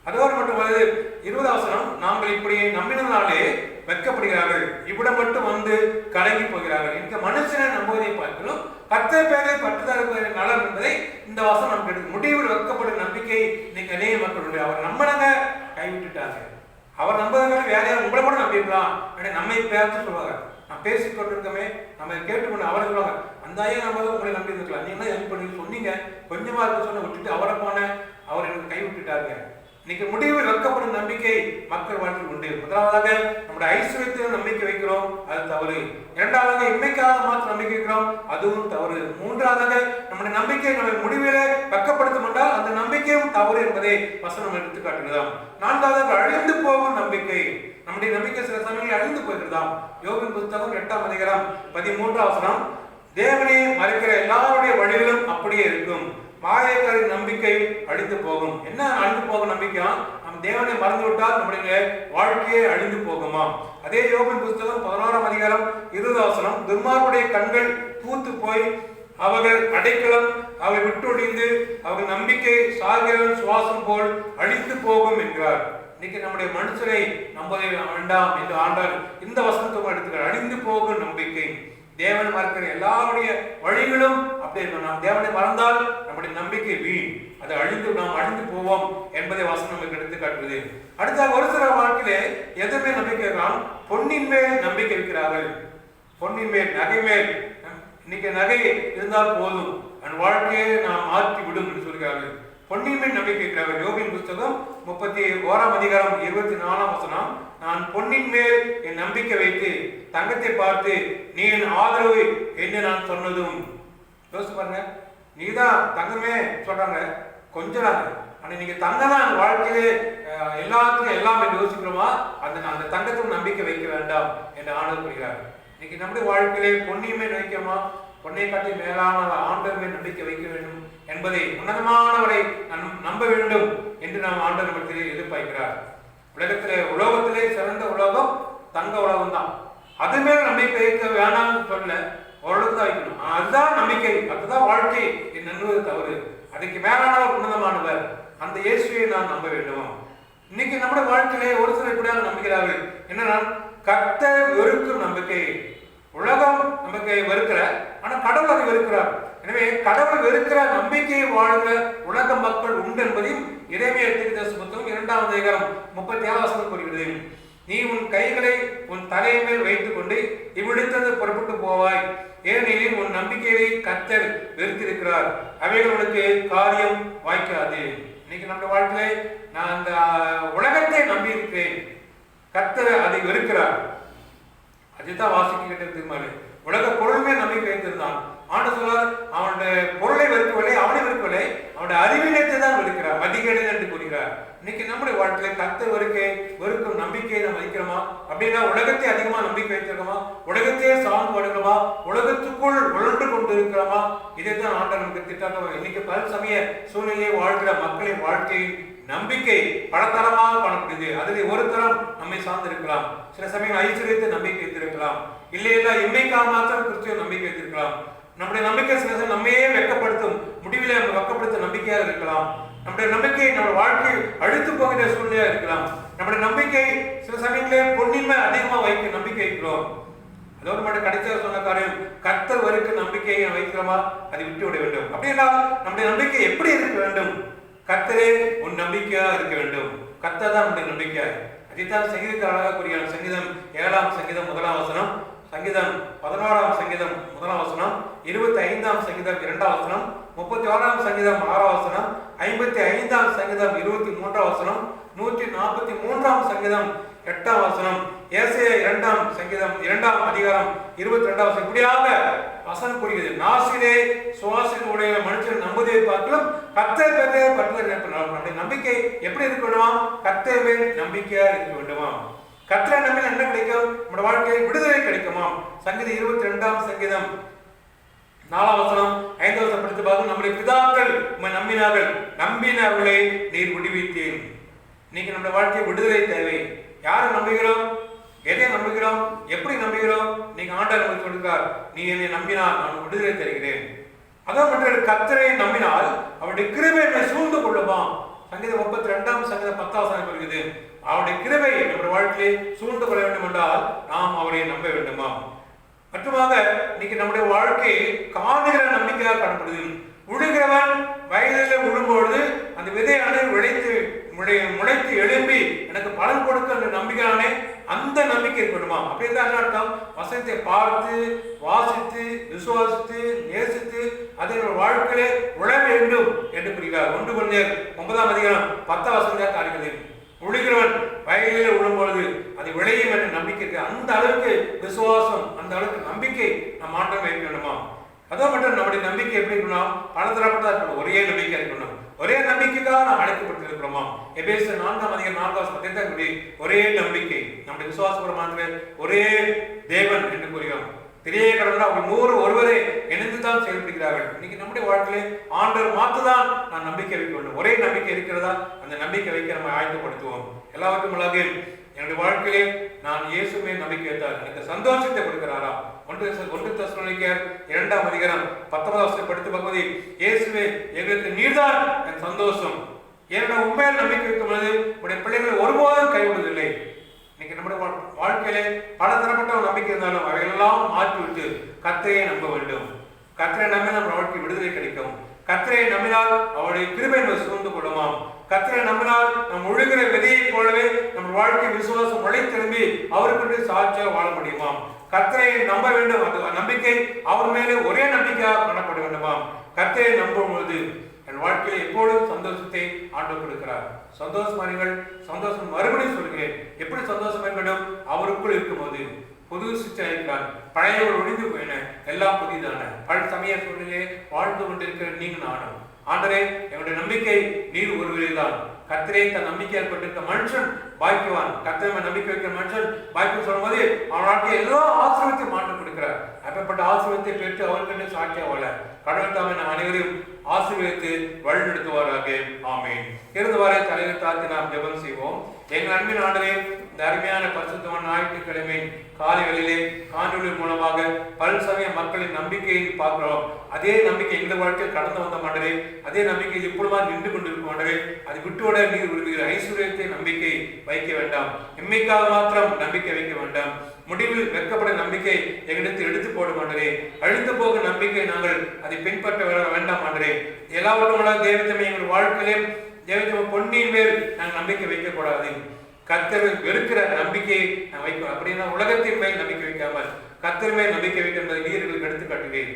அதோடு மட்டுமல்ல 20ஆம் வசனம், நாங்கள் இப்படி நம்பினாலே வெட்கப்படுகிறார்கள், இவ்விடம் மட்டும் வந்து கலங்கி போகிறார்கள். இந்த மனுஷனை நம்புவதை பார்க்கணும் கர்த்தர் பேரை பற்றுதல் நலம் என்பதை இந்த வாசம் நமக்கு எடுத்து. முடிவில் வெட்கப்படும் நம்பிக்கை இன்னைக்கு அநேக மக்களுடைய அவர் நம்பினாங்க கைவிட்டுட்டாங்க. அவர் நம்புவதற்காக வேற யாரும் உங்களை கூட நம்பிடலாம் நம்மை பேர்த்து சொல்லுவாங்க. நான் பேசிக் கொண்டிருக்கமே நம்ம கேட்டுக்கொண்டு அவரை சொல்லுவாங்க, அந்த ஐயா நம்ம உங்களை நம்பி இருக்கலாம், நீங்க ஹெல்ப் பண்ணி சொன்னீங்க, கொஞ்சமா இருக்க சொன்ன விட்டுட்டு அவரை போன அவர் எனக்கு கைவிட்டுட்டாருங்க. இன்னைக்கு முடிவில் வெட்கப்படும் நம்பிக்கை மக்கள் வாழ்க்கையில் உண்டு. முதலாவதாக நம்முடைய ஐஸ்வர்யத்தை நம்பிக்கை வைக்கிறோம், அது தவறு. இரண்டாவதாக இன்மைக்காக மாற்ற நம்பிக்கை வைக்கிறோம், அதுவும் தவறு. மூன்றாவதாக நம்முடைய நம்பிக்கை நம்ம முடிவில வெட்கப்படுத்தும் என்றால் அந்த நம்பிக்கையும் தவறு என்பதை வசனம் எடுத்து காட்டுகிறதாம். நான்காவதாக அழிந்து போகும் நம்பிக்கை. நம்முடைய நம்பிக்கை சில சமயங்களில் அழிந்து போகிறதாம். யோபின் புத்தகம் 8ஆம் அதிகாரம் 13ஆம் வசனம், தேவனை மறைக்கிற எல்லாருடைய வழிகளும் அப்படியே இருக்கும், மாயக்காரின் நம்பிக்கை அழிந்து போகும். என்ன அழிந்து போகும் நம்பிக்கை? நம் தேவனை மறந்து விட்டால் நம்முடைய வாழ்க்கையே அழிந்து போகுமா? அதே யோபின் புத்தகம் 11ஆம் அதிகாரம் 20ஆம் வசனம், துன்மார்க்குடைய கண்கள் பூத்து போய் அவர்கள் அடைக்கலம் அவை விட்டொழிந்து அவர்கள் நம்பிக்கை சாகிரன் சுவாசம் போல் அழிந்து போகும் என்கிறார். இன்னைக்கு நம்முடைய மனுஷரை நம்பவே வேண்டாம் என்று ஆண்டார் இந்த வசனத்துக்கு எடுத்துக்கிறார். அழிந்து போகும் நம்பிக்கை. தேவன் மறக்கிற எல்லாருடைய வழிகளும் அப்படி இருக்கும். நாம் தேவனை மறந்தால் நம்முடைய நம்பிக்கை வீண், அது அழிந்து நாம் அழிந்து போவோம் என்பதை வசனம் நமக்கு எடுத்து காட்டுகிறது. அடுத்த ஒரு சில வாழ்க்கையிலே எதுவுமே நம்பிக்கை இருக்கலாம், பொன்னின் மேல் நம்பிக்கை வைக்கிறார்கள். பொன்னின் மேல், நகை மேல். இன்னைக்கு நகை இருந்தால் போதும் அந்த வாழ்க்கையை நாம் மாற்றி விடும் என்று சொல்கிறார்கள். பொன்னின் மேல் நம்பிக்கை வைக்கிறார்கள். யோபின் புத்தகம் 31ஆம் அதிகாரம் 24ஆம் வசனம், நான் பொன்னின் மேல் என் நம்பிக்கை வைத்து தங்கத்தை பார்த்து நீ என் ஆதரவு என்று நான் சொன்னதும். யோசிச்சு பாருங்க, நீதான் தங்கமே சொல்றாங்க கொஞ்சம் நாங்க, ஆனா நீங்க தங்கம் தான் வாழ்க்கையிலே எல்லாத்துக்கும் எல்லாம் என்று யோசிக்கிறோமா? அந்த தங்கத்தும் நம்பிக்கை வைக்க வேண்டாம் என்று ஆண்டவர் கூறுகிறார். இன்னைக்கு நம்முடைய வாழ்க்கையிலே பொன்னியுமே வைக்கமா? பொன்னை காட்டி மேலான ஆண்டவரை நம்பிக்கை வைக்க வேண்டும் என்பதை உன்னதமானவரை நம்ப வேண்டும் என்று நாம் ஆண்டவர் நம்மிடத்திலே எதிர்பார்க்கிறார். உலகத்திலே சிறந்த உலகம் தங்க உலகம் தான். அது மேல நம்பிக்கை வைக்க வேணாம்னு சொல்ல, ஓரளவுக்கு தான் வைக்கணும். அதுதான் நம்பிக்கை, அதுதான் வாழ்க்கை என்பது தவறு. அதுக்கு மேலானவர் உன்னதமானவர், அந்த இயேசுவை நான் நம்ப வேண்டும். இன்னைக்கு நம்முடைய வாழ்க்கையிலே ஒரு சில எப்படியாக நம்புகிறார்கள் என்னன்னா, கர்த்தர் வெறுக்கும் நம்பிக்கை. உலகம் நம்பிக்கை வெறுக்கிற, ஆனா கடவுள் அதை வெறுக்கிறார். எனவே கடவுள் வெறுக்கிற நம்பிக்கையை வாழ்கிற உலக மக்கள் உண்டு என்பதையும் இறைமையை புத்தகம் 2ஆம் அதிகாரம் 37ஆம் வசனம் கூறுகிறது. நீ உன் கைகளை உன் தலையை மேல் வைத்துக் கொண்டு இவ்விடத்திலிருந்து புறப்பட்டு போவாய், ஏனெனில் உன் நம்பிக்கையை கர்த்தர் வெறுத்திருக்கிறார், அவைகள் உனக்கு காரியம் வாய்க்காது. இன்னைக்கு நம்ம வாழ்க்கையில நான் அந்த உலகத்தை நம்பி இருக்கிறேன், கர்த்தர் அதை வெறுக்கிறார். அதுதான் வாசிக்கிட்ட திருமாறு உலக பொருளுமே நம்பிக்கை வைத்திருந்தான். ஆண்டு சொல்லார், அவனுடைய பொருளை வெறுக்கவில்லை, அவனை வெறுக்கவில்லை, அவனுடைய அறிவினத்தை தான் வெறுக்கிறார், மதிகேடு என்று கூறுகிறார். இன்னைக்கு நம்முடைய நம்முடைய வாழ்க்கையில கர்த்தர் வெறுக்கும் நம்பிக்கையை நம்ம வைக்கிறோமா? அப்படின்னா உலகத்தை அதிகமா நம்பிக்கை வைத்திருக்கோமா? உலகத்தையே சார்ந்து வருகிறோமா? உலகத்துக்குள் உழன்று கொண்டு இருக்கிறோமா? இதைத்தான் ஆண்டவர் நமக்கு திட்டம். இன்னைக்கு பல சமய சூழ்நிலையை வாழ்கிற மக்களின் வாழ்க்கையின் நம்பிக்கை பலதரமாக காணப்படுது. அதில் ஒரு தரம் நம்மை சார்ந்து இருக்கலாம். சில சமயம் ஐஸ்வர்யத்தை நம்பிக்கை வைத்திருக்கலாம். இல்லையா இன்மைக்காக மாத்திரம் கிறிஸ்துவ நம்பிக்கை வைத்திருக்கலாம். நம்முடைய நம்பிக்கை சில சமயம் நம்மையே வெட்கப்படுத்தும், முடிவில் நம்ம வெட்கப்படுத்தும் நம்பிக்கையாக இருக்கலாம். நம்முடைய நம்பிக்கை நம்ம வாழ்க்கை அழுத்து போகிற சூழ்நிலையா இருக்கலாம். நம்முடைய நம்பிக்கை சில சமயங்களே பொன்னின்மை அதிகமா வைக்க நம்பிக்கை வைக்கிறோம். அதோடு மட்டும் கடைசியாக சொன்ன காரியம், கர்த்தர் வரைக்கும் நம்பிக்கையை வைக்கிறோமா? அதை விட்டு விட வேண்டும். அப்படின்னா நம்முடைய நம்பிக்கை எப்படி இருக்க வேண்டும்? கர்த்தரே உன் நம்பிக்கையா இருக்க வேண்டும். கர்த்தர் தான் நம்முடைய நம்பிக்கை. அதைத்தான் சங்கீதத்தில் அழகாக கூறுகிறார். சங்கீதம் 7ஆம் சங்கீதம் 1ஆம் வசனம், சங்கீதம் 11ஆம் சங்கீதம் 1ஆம் வசனம், 25ஆம் சங்கீதம் 2ஆம் வசனம், 36ஆம் சங்கீதம் 6ஆம் வசனம், 55ஆம் சங்கீதம் 23ஆம் வசனம், 143ஆம் சங்கீதம் 8ஆம் வசனம், ஏசாயா 2ஆம் சங்கீதம் 2ஆம் அதிகாரம் 22ஆம் வசனம். இப்படியாக வசனம் கூறுகிறது. நாசிலே சுவாசினுடைய மனுஷன் நம்புவதை பார்க்கலாம் கர்த்தர் பேரே பற்றுதல் நினைப்போம். நம்முடைய நம்பிக்கை எப்படி இருக்க வேண்டுமா? கர்த்தர் மேல் நம்பிக்கையா இருக்க வேண்டுமா? கர்த்தரை நம்பினால் என்ன கிடைக்கும்? நம்முடைய வாழ்க்கை விடுதலை கிடைக்குமா? சங்கீதம் 22ஆம் சங்கீதம் 4ஆம் வசனம் 5ஆம் வசனம் படித்து பார்க்கும். நம்முடைய பிதாக்கள் உம்மை நம்பினார்கள், நம்பினவர்களை நீர் விடுவித்தீர். இன்னைக்கு நம்முடைய வாழ்க்கை விடுதலை தேவை. யாரை நம்புகிறோம்? எதை நம்புகிறோம்? எப்படி நம்புகிறோம்? நீங்க ஆண்டவர் நமக்கு சொல்கிறார், நீ என்னை நம்பினால் நான் விடுதலை தருகிறேன். அதான் மட்டும் கர்த்தரை நம்பினால் அவருடைய கிருபை என்னை சூழ்ந்து கொள்ளுமா? சங்கீதம் 32ஆம் சங்கீதம் 10ஆம் வசனம் சொல்கிறது. அவருடைய கிருபை நம்முடைய வாழ்க்கையை சூழ்ந்து கொள்ள வேண்டும் என்றால் நாம் அவரை நம்ப வேண்டுமா? மட்டுமாக இன்னைக்கு நம்முடைய வாழ்க்கை காணுகிற நம்பிக்கையாக காணப்படுது. உழுகிறவன் வயலில் விழும்பொழுது அந்த விதையானது முளைத்து எழும்பி எனக்கு பலன் கொடுக்க அந்த நம்பிக்கையானே அந்த நம்பிக்கை இருக்கணுமா? அப்படிதான் அர்த்தம். வசனத்தை பார்த்து வாசித்து விசுவாசித்து நேசித்து அதை வாழ்க்கையிலே உழ வேண்டும் என்று கூறுகிறார். 1 கொரிந்தியர் 9ஆம் அதிகாரம் 10ஆம் வசனம் காட்டுகிறது. உழுகிறவன் வயலில் விழும்பொழுது அது விளையும் என்ற நம்பிக்கை இருக்கு. அந்த அளவுக்கு விசுவாசம், அந்த அளவுக்கு நம்பிக்கை நம் ஆண்டவரை வைக்க வேண்டுமா? அதோ மட்டும் நம்முடைய நம்பிக்கை எப்படி இருக்கணும்? பலதரப்பட்டதா இருக்கணும். ஒரே நம்பிக்கை இருக்கணும். ஒரே நம்பிக்கைக்காக நாம் அழைக்கப்பட்டிருக்கிறோமா? எபேசியர் 4ஆம் அதிகாரம் 4ஆம் வசனம் ஒரே நம்பிக்கை. நம்முடைய விசுவாசபூர்வமான ஒரே தேவன் என்று கூறுகிறோம். பெரிய கடவுள் அவங்க ஒருவரே இணைந்துதான் செயல்படுகிறார்கள். இன்னைக்கு நம்முடைய வாழ்க்கையிலே ஆண்டவர் மாத்துதான் நான் நம்பிக்கை வைக்க வேண்டும். ஒரே நம்பிக்கை இருக்கிறதா? அந்த நம்பிக்கை வைக்க நம்ம ஆயத்தப்படுத்துவோம். எல்லாவற்றும் உள்ளாக என்னுடைய வாழ்க்கையிலே நான் இயேசுமே நம்பிக்கை வைத்தார் எனக்கு சந்தோஷத்தை கொடுக்கிறாரா? 1 தெசலோனிக்கேயர் 2ஆம் அதிகாரம் 19ஆம் வசனத்தை படித்து பார்க்கும்போது, இயேசுவே எங்களுக்கு நீர்தான் என் சந்தோஷம். என்னோட உண்மையில் நம்பிக்கை வைக்கும் பொழுது உடைய பிள்ளைகளை ஒருபோதும் கைவிடுவதில்லை. இன்னைக்கு நம்முடைய வாழ்க்கையிலே பல தரப்பட்ட நம்பிக்கை இருந்தாலும் அவைகளெல்லாம் மாற்றிவிட்டு கர்த்தரை நம்ப வேண்டும். கர்த்தரை நம்பி நம்ம வாழ்க்கை விடுதலை கிடைக்கும். கர்த்தரை நம்பினால் அவருடைய கிருபை நம்ம சூழ்ந்து கொள்ளுமாம். கர்த்தரை நம்பினால் நம் ஒழுகிற விதையை போலவே நம்ம வாழ்க்கை விசுவாசம் உழைத்தெழும்பி அவருக்கு சாட்சியாக வாழ முடியுமாம். கர்த்தரை நம்ப வேண்டும். அந்த நம்பிக்கை அவர் மேலே ஒரே நம்பிக்கையாக காணப்பட வேண்டுமாம். கர்த்தரை நம்பும் பொழுது என் வாழ்க்கையில் எப்பொழுதும் சந்தோஷத்தை ஆண்டவர் கொடுக்கிறார். சந்தோஷமானீர்கள். சந்தோஷம் மறுபடியும் சொல்கிறேன். எப்படி சந்தோஷம் வேண்டும்? அவருக்குள் இருக்கும்போது புது சிச்சை இருக்கிறார். பழையவர் ஒழிந்து போயின, எல்லாம் புதிதான. பல சமய சூழ்நிலையை வாழ்ந்து கொண்டிருக்கிற நீங்க நானும் ஆண்டரே என்னுடைய நம்பிக்கை நீர் ஒருவரே தான். கர்த்தரே தன் நம்பிக்கை ஏற்பட்டிருக்க மனுஷன் பாக்கியவான். கர்த்தரை நம்பிக்கை வைக்கிற மனுஷன் பாக்கியம் சொல்லும் போது அவன் வாழ்க்கையை எல்லா ஆசீர்வாதத்தையும் மாற்றம் கொடுக்கிறார். அப்பேற்பட்ட ஆசீர்வாதத்தை பெற்று அவருக்கு சாட்சியா வாழ கடவுள் தாமே நம் அனைவரையும் ஆசீர்வதித்து வழிநடத்துவாராக. ஆமென். இருந்தவாறே தலைவர் தாழ்த்தி நாம் ஜெபம் செய்வோம். எங்கள் அன்பின் ஆண்டவரே, இந்த அருமையான பரிசுத்தமான ஞாயிற்றுக்கிழமை காலை வேளையிலே காணொளி மூலமாக பல சமய மக்களின் நம்பிக்கையை பார்க்கிறோம். அதே நம்பிக்கை எங்கள் வாழ்க்கையில் கடந்து வந்த மாண்டவே, அதே நம்பிக்கை இப்பொழுது நின்று கொண்டிருக்கும் மாண்டவே, அது விட்டுவிட நீர் விரும்புகிற ஐஸ்வர்யத்தை நம்பிக்கை வைக்க வேண்டாம். எம்மைக்காக மாத்திரம் நம்பிக்கை வைக்க வேண்டாம். முடிவில் வெட்கப்பட நம்பிக்கை எங்களிடத்தில் எடுத்து போட மாட்டரே. அழிந்து போக நம்பிக்கை நாங்கள் அதை பின்பற்ற வேண்டாம் மாட்டரே. எல்லாவற்றும் தேவத்தமை எங்கள் வாழ்க்கையிலே தேவத்தமை பொன்னியின் மேல் நாங்கள் நம்பிக்கை வைக்கக்கூடாது. கர்த்தரை வெறுக்கிற நம்பிக்கையை நான் வைக்க, அப்படின்னா உலகத்தின் மேல் நம்பிக்கை வைக்காமல் கர்த்தர் மேல் நம்பிக்கை வைக்க என்பதை நீர்களுக்கு எடுத்து காட்டுவேன்.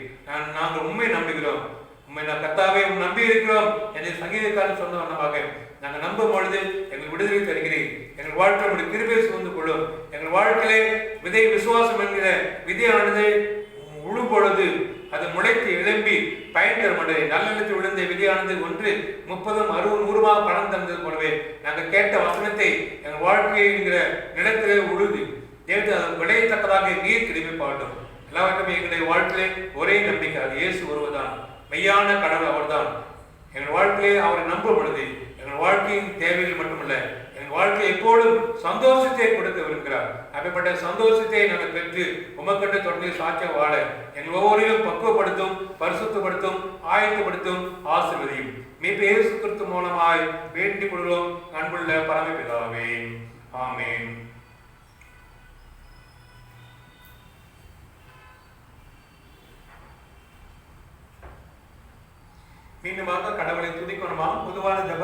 நாங்கள் உண்மை நம்புகிறோம். உண்மை நான் கர்த்தாவே நம்பி இருக்கிறோம் என்று சங்கீதக்காரன் சொன்ன வண்ணமாக நாங்கள் நம்பும் பொழுது எங்கள் விடுதலை தருகிறேன். எங்கள் வாழ்க்கை உடைய கிருபையை சுமந்து கொள்ளும். எங்கள் வாழ்க்கையிலே விதை விசுவாசம் என்கிற விதையானது உழும் பொழுது அது முளைத்து எழும்பி பயன் தரும் ஆண்டவரே. நல்ல நிலத்தில் விழுந்த விதையானது 1, 30, 60, 100 பலன் தந்தது போலவே நாங்கள் கேட்ட வசனத்தை எங்கள் வாழ்க்கைங்கிற நிலத்திலே உழுது தேவத்தை அது விளையத்தக்கதாக நீர் கிருபை பாட்டும். எல்லாவற்றுமே எங்களுடைய வாழ்க்கையிலே ஒரே நம்பிக்கை, அது இயேசு ஒருவர்தான், மெய்யான கடவுள் அவர்தான். எங்கள் வாழ்க்கையிலே அவரை நம்பும் பொழுது எங்கள் வாழ்க்கையின் தேவைகள் மட்டுமல்ல, எங்கள் வாழ்க்கை எப்போதும் சந்தோஷத்தை கொடுக்க விரும்புகிறார். அப்படிப்பட்ட சந்தோஷத்தை நாங்கள் பெற்று உமக்கண்டு தொடர்ந்து சாட்சிய வாழ எங்கள் ஒவ்வொருவரையும் பக்குவப்படுத்தும், பரிசுத்தப்படுத்தும், ஆயத்தப்படுத்தும், ஆசீர்வதியும். மீட்பு இயேசு கிறிஸ்து மூலமாய் வேண்டிக் கொள்கிறோம் அன்புள்ள பரமபிதாவே. ஆமென். மீண்டுமாக கடவுளை துதிக்கணுமா? பொதுவான ஜப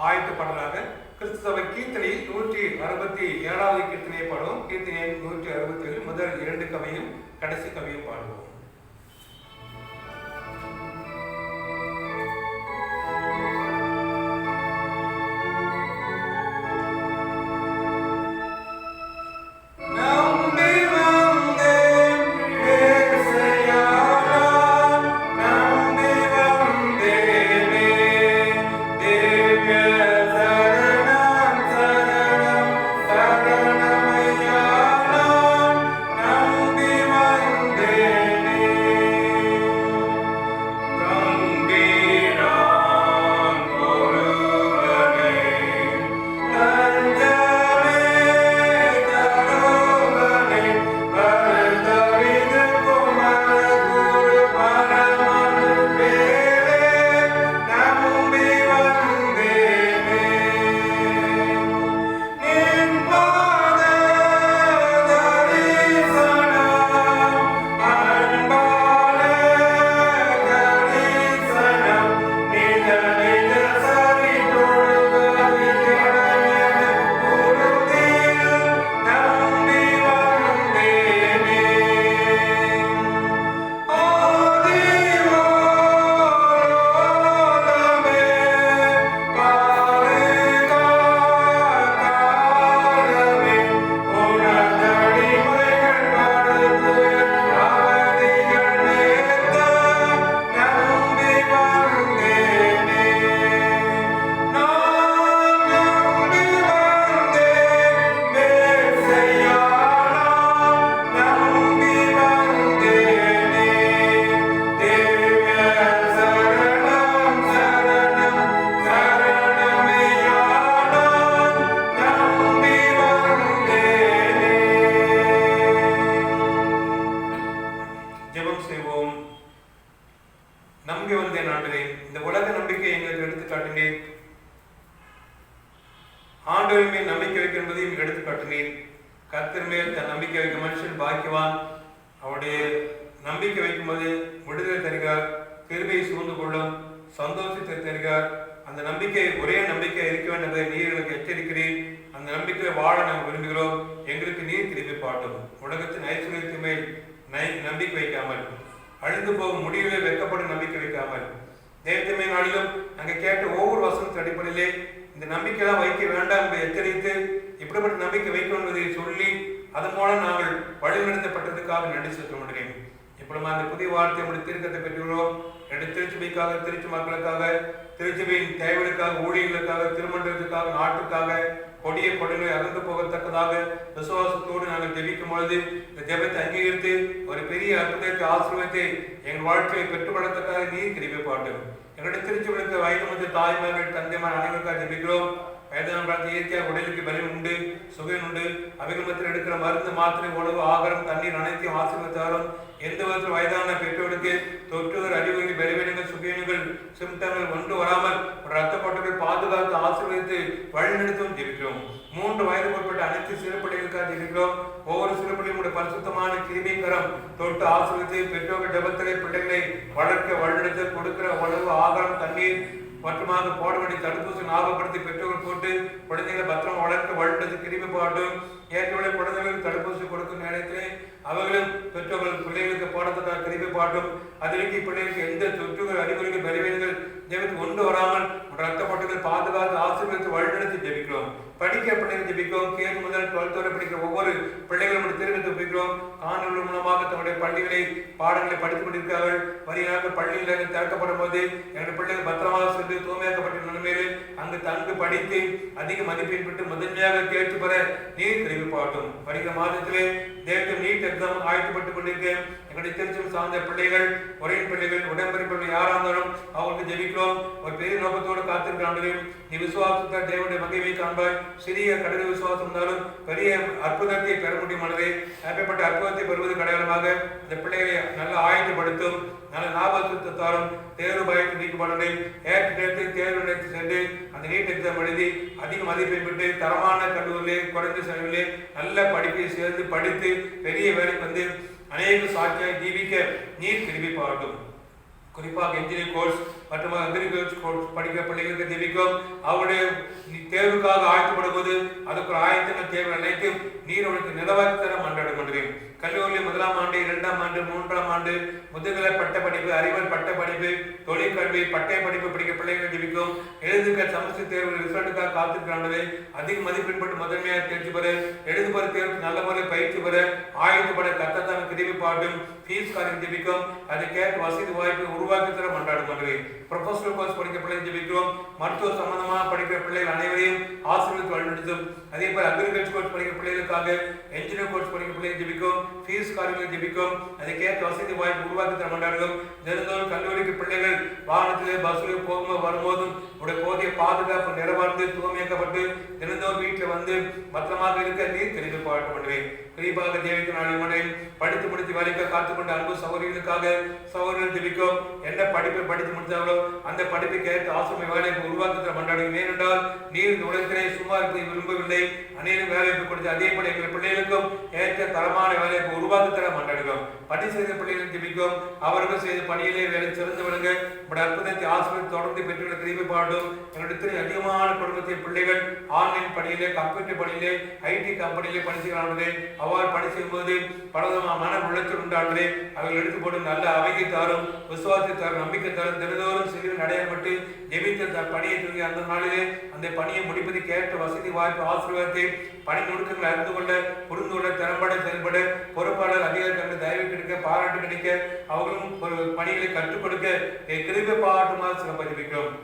ஆயத்தப்படலாக கிறிஸ்தவ கீர்த்தனை 167வது கீர்த்தனையை பாடுவோம். கீர்த்தனை 167 முதல் 2 கவியும் கடைசி கவியும் பாடுவோம். ஆண்டவர் மேல் நம்பிக்கை வைக்க என்பதையும் எடுத்து காட்டினீர். கர்த்தர் மேல் தன் நம்பிக்கை வைக்கும் மனுஷன் பாக்கியவான். அவருடைய நம்பிக்கை வைக்கும்போது விடுதலை தருகிறார், கிருபையை சூழ்ந்து கொள்ளும், சந்தோஷத்தை தருகிறார். அந்த நம்பிக்கை ஒரே நம்பிக்கை இருக்க வேண்டும் என்பதை நீர் எனக்கு எச்சரிக்கிறீர். அந்த நம்பிக்கையை வாழ நாங்கள் விரும்புகிறோம். எங்களுக்கு நீர் திருப்பி பாட்டும். உலகத்தின் ஐஸ்வர்யத்தின் மேல் நம்பிக்கை வைக்காமல், அழிந்து போகும் முடிவிலே வைக்கப்படும் நம்பிக்கை வைக்காமல், நேரத்துமே நாளிலும் நாங்கள் கேட்ட ஒவ்வொரு வசனத்தின் அடிப்படையிலே இந்த நம்பிக்கையெல்லாம் வைக்க வேண்டாம் என்பதை எச்சரித்து இப்படிப்பட்ட நம்பிக்கை வைக்கும் என்பதை சொல்லி அதன் மூலம் நாங்கள் வழிநடத்தப்பட்டதுக்காக நன்றி செலுத்த முடியும். இப்பொழுது அந்த புதிய வார்த்தை நம்முடைய தீர்க்கத்தை பெற்றுள்ளோம். திருச்சபைக்காக, திருச்சி மக்களுக்காக, திருச்சபையின் தேவைகளுக்காக, ஊழியர்களுக்காக, திருமண்டலத்துக்காக, நாட்டுக்காக கொடிய கொடலை அகன்று போகத்தக்கதாக விசுவாசத்தோடு நாங்கள் ஜெபிக்கும் பொழுது இந்த ஜெபத்தை அங்கீகரித்து ஒரு பெரிய அற்புதத்தை, ஆசீர்வாதத்தை எங்கள் வாழ்க்கையை பெற்றுக்கொள்ளத்தக்காக நீர் கிருபை பாட்டும். எங்களுடைய திருச்சபைக்கு வயது வந்து தாய்மார்கள், தந்தைமார் அனைவருக்காக ஜெபிக்கிறோம். வயதான காலத்தில் இயற்கையாக உடலுக்கு பலம் உண்டு, சுகம் உண்டு. அவைகள் மத்தியில் எடுக்கிற மருந்து, மாத்திரை, உணவு, ஆகாரம், தண்ணீர் அனைத்தையும் ஆசீர்வதித்தாலும் எந்த விதத்தில் வயதான பெற்றோருக்கு தொற்றுவர், அறிவுகள், பலவீனங்கள், சுகீனங்கள், சிம்டங்கள் ஒன்று வராமல் ரத்தப்பட்டவர்கள் பாதுகாத்து ஆசீர்வதித்து வழிநடத்தும் ஜெபிக்கிறோம். 3 வயதுக்கு உட்பட்ட அனைத்து சிறுபடிகளுக்காக ஜெபிக்கிறோம். ஒவ்வொரு சிறுபடியும் பரிசுத்தமான கிருபைக்கரம் தொட்டு ஆசீர்வதித்து பெற்றோர்கள் ஜெபத்திலே பிள்ளைகளை வளர்க்க வழிநடத்த கொடுக்கிற உணவு, ஆகாரம், தண்ணீர் மற்றுமாக போட வேண்டிய தடுப்பூசி ஞாபகப்படுத்தி பெற்றோர்கள் போட்டு குழந்தைகளை பத்திரம் வளர்க்க வழிநடத்தி கிருபை பாட்டும். ஏற்றவுள்ள குழந்தைகளுக்கு தடுப்பூசி கொடுக்கும் நேரத்திலே அவர்களும் பெற்றோர்கள் பிள்ளைகளுக்கு போடத்தக்க கிருபை பாட்டும். அதிലേക്ക് பிள்ளைகளுக்கு எந்த தொற்றுகள், அறிகுறிகள், பலவீனங்கள் ஜெபித்து ஒன்று வராமல் ரத்தப்பட்டுகள் பாதுகாத்து ஆசீர்வதித்து வழிநடத்தி ஜெபிக்கிறோம். படிக்கிற பிள்ளைகள் ஜெபிக்கிறோம். கேள்வி முதல் 12th வரை படிக்கிற ஒவ்வொரு பிள்ளைகளும் திருவிழா ஜெபிக்கிறோம். காணொலி மூலமாக தன்னுடைய பள்ளிகளை பாடங்களை படித்துக் கொண்டிருக்கிறார்கள். வருகிறாக பள்ளியில் திறக்கப்படும் போது எங்களுடைய பிள்ளைகள் பத்திரமாக சென்று தூய்மையாக்கப்பட்ட நிலைமையில் அங்கு தங்கு படித்து அதிக மதிப்பெண் பெற்று முதன்மையாக தேர்ச்சி பெற நீர் தெரிவிப்பாட்டும். வருகிற மாதத்திலே தேர்தல் நீட் எக்ஸாம் ஆயத்தப்பட்டுக் கொண்டிருக்க எங்களுடைய திருச்சி சார்ந்த பிள்ளைகள், ஒரே பிள்ளைகள், உடம்பெருப்பில் யாராக இருந்தாலும் அவங்களுக்கு ஜெபிக்கிறோம். ஒரு பெரிய நோக்கத்தோடு காத்திருக்கிறார்கள். நீ விசுவாசத்தை தேவனுடைய மகிமை காண்பாய். சிறிய கடவுள் விசுவாசம் இருந்தாலும் பெரிய அற்புதத்தை பெற முடியுமானது. அப்பேற்பட்ட அற்புதத்தை பெறுவது கடையாளமாக இந்த பிள்ளைகளை நல்ல ஆயத்தப்படுத்தும். நல்ல ஞாபகத்தாலும் தேர்வு பயத்தை நீக்கப்படுவதை ஏற்ற நேரத்தில் தேர்வு நிலையத்தில் சென்று அந்த நீட் எக்ஸாம் எழுதி அதிக மதிப்பெண் பெற்று தரமான கல்லூரியிலே குறைந்த செலவிலே நல்ல படிப்பை சேர்ந்து படித்து பெரிய வேலைக்கு வந்து அநேக சாட்சியாக ஜீவிக்க நீர் திரும்பி பாட்டும். குறிப்பாக இன்ஜினியரிங் கோர்ஸ் மற்றும் அக்ரிகல்ச்சர் கோர்ஸ் படிக்கிற பிள்ளைகளுக்கு ஜெபிக்கும். அவருடைய தேர்வுக்காக ஆயத்தப்படும் போது அதுக்கு ஒரு ஆயத்தங்கள் தேர்வு அனைத்தும் நீர் அவளுக்கு நிலவாக்கி தர மன்றாடும் என்றேன். கல்லூரியில் 1ஆம் ஆண்டு, 2ஆம் ஆண்டு, 3ஆம் ஆண்டு முதுகலை பட்ட படிப்பு, அறிவியல் பட்ட படிப்பு, தொழிற்கல்வி, பட்டய படிப்பு படிக்கிற பிள்ளைகளை ஜெபிக்கும். எழுதுகிற செமஸ்டர் தேர்வு ரிசல்ட்டுக்காக காத்திருக்கிறானது அதிக மதிப்பெண் பெற்று முதன்மையாக தேர்ச்சி பெற, எழுதுபற தேர்வு நல்ல முறையில் பயிற்சி பெற ஆயத்தப்பட கத்தத்தான் திரும்பி பாட்டும். ஃபீஸ் காரியம் ஜெபிக்கும். அதை கேட்டு வசதி வாய்ப்பு உருவாக்கி தர மன்றாடும் என்றேன். ப்ரொஃபஷனல் கோர்ஸ் படிக்கிற பிள்ளைகள் ஜெபிக்கிறோம். மருத்துவ சம்பந்தமாக படிக்கிற பிள்ளைகள் அனைவரையும் ஆசிரியர்களுக்கு வழிநடத்தும். அதே போல அக்ரிகல்ச்சர் கோர்ஸ் படிக்கிற பிள்ளைகளுக்காக, என்ஜினியர் கோர்ஸ் படிக்கிற பிள்ளைகள் ஜெபிக்கும். ஃபீஸ் காரியங்களை ஜெபிக்கும். அதை கேட்டு வசதி வாய்ப்பு உருவாக்கி தர மன்றாடுகிறோம். தினந்தோறும் கல்லூரிக்கு பிள்ளைகள் வாகனத்திலே பஸ்ஸில் போகும்போது வரும்போதும் உடைய போதிய பாதுகாப்பு நிறைவார்ந்து தூய்மையாக்கப்பட்டு தினந்தோறும் வீட்டில் வந்து பத்திரமாக இருக்க நீர் தெரிந்து பாட்டு பண்ணுவேன். குறிப்பாக தேவிக்கு நாளை மனையில் படித்து முடித்து வேலைக்காக காத்துக்கொண்ட அன்பு சகோதரிகளுக்காக சகோதரர்கள் ஜெபிக்கும். என்ன படிப்பை படித்து முடித்தாங்களோ அந்த படிப்பை கேட்டு ஆசிரியர் வேலைக்கு உருவாக்கத்தை மன்றாடுகிறேன். ஏனென்றால் நீர் இந்த உலகத்திலே சும்மா இருப்பதை விரும்பவில்லை. அநேகம் வேலைக்கு கொடுத்து அதே போல எங்கள் பிள்ளைகளுக்கும் ஏற்ற தரமான வேலைக்கு உருவாக்கத்தை மன்றாடுகிறோம். பணி செய்த பிள்ளைகள் ஜெபிக்கும். அவர்கள் செய்த பணியிலே வேலை சிறந்து விளங்க அற்புதத்தை ஆசிரியர் தொடர்ந்து பெற்றுள்ள திரும்பி பாடும். என்னிடத்தில் அதிகமான குடும்பத்தின் பிள்ளைகள் ஆன்லைன் பணியிலே, கம்ப்யூட்டர் பணியிலே, ஐடி கம்பெனியிலே பணி செய்கிறார்களே. அவ்வாறு பணி செய்யும்போது பலவிதமான மன உளைச்சல் உண்டானதே. அவர்கள் எடுத்து போடும் நல்ல அமைதி தாரும், விசுவாசத்தை தாரும், நம்பிக்கை தாரும். தினதோறும் சிறிது நடையப்பட்டு ஜெபித்த பணியை தூங்கி அந்த நாளிலே அந்த பணியை முடிப்பது கேட்ட வசதி வாய்ப்பு ஆசீர்வாதத்தை பணி நுணுக்கங்களை அறிந்து கொள்ள, புரிந்து கொள்ள, திறம்பட செயல்பட, பொறுப்பாளர் அதிகாரி கண்டு தயவு கிடைக்க, பாராட்டு கிடைக்க, அவர்களும் ஒரு பணிகளை கற்றுக் கொடுக்க கிருபை பாராட்டுமாறு சிறப்பதிக்கிறோம்.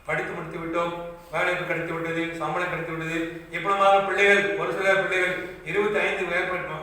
படித்து முடித்து விட்டோம், வேலைக்கு கிடைத்து விட்டது, சம்பளம் கிடைத்து விட்டது. இப்பளமாக பிள்ளைகள், ஒரு சில பிள்ளைகள் 25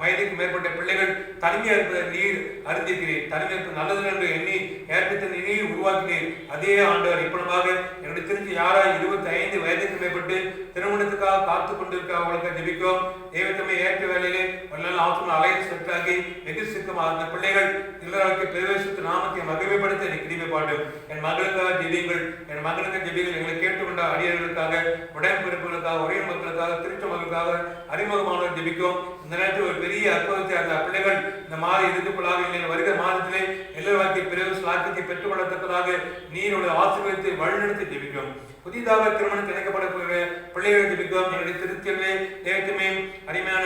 வயதுக்கு மேற்பட்ட பிள்ளைகள் தனிமையா இருப்பதை நீர் அறிந்திருக்கிறேன். தனிமை நல்லது என்று எண்ணி ஏற்பட்ட நீர் உருவாக்கினேன். அதே ஆண்டவர் இப்பளமாக என்னுடைய தெரிஞ்சு யாரா 25 வயதுக்கு மேற்பட்டு திருமணத்துக்காக காத்து கொண்டிருக்க அவங்களுக்கு ஜெபிக்கும். தெய்வத்தமை ஏற்ற வேலையிலே நல்ல ஆசனம் அலையன்ஸ் செட்டாகி வெகு சிக்கமாக அந்த பிள்ளைகள் இல்லறாக்கி பிரவேசித்து நாமத்தை மகிமைப்படுத்த எனக்கு கிருபை பாடும். என் மகளுக்காக ஜெபிங்கள், என் மகளுக்கு ஜெபிகள். எங்களை கேட்டுக்கொண்ட அடியார்களுக்காக, உடன்பிறப்புகளுக்காக, ஒரே மக்களுக்காக, திருத்த மக்களுக்காக, அறிமுகமானவர் ஜெபிக்கும். இந்த நேரத்தில் ஒரு பெரிய அற்புதத்தை அந்த பிள்ளைகள் இந்த மாத இறுதிக்குள்ளாக இல்லை வருகிற மாதத்திலே எல்லா பிறகு சாக்கியத்தை பெற்றுக்கொள்ளத்தக்கதாக நீரோட ஆசீர்வாதத்தை வழிநடத்தி ஜெபிக்கும். புதிதாக திருமணம் இணைக்கப்படக்கூடிய பிள்ளைகளை ஜெபிக்கும். என்னுடைய திருத்தியமே தேவத்துமே அருமையான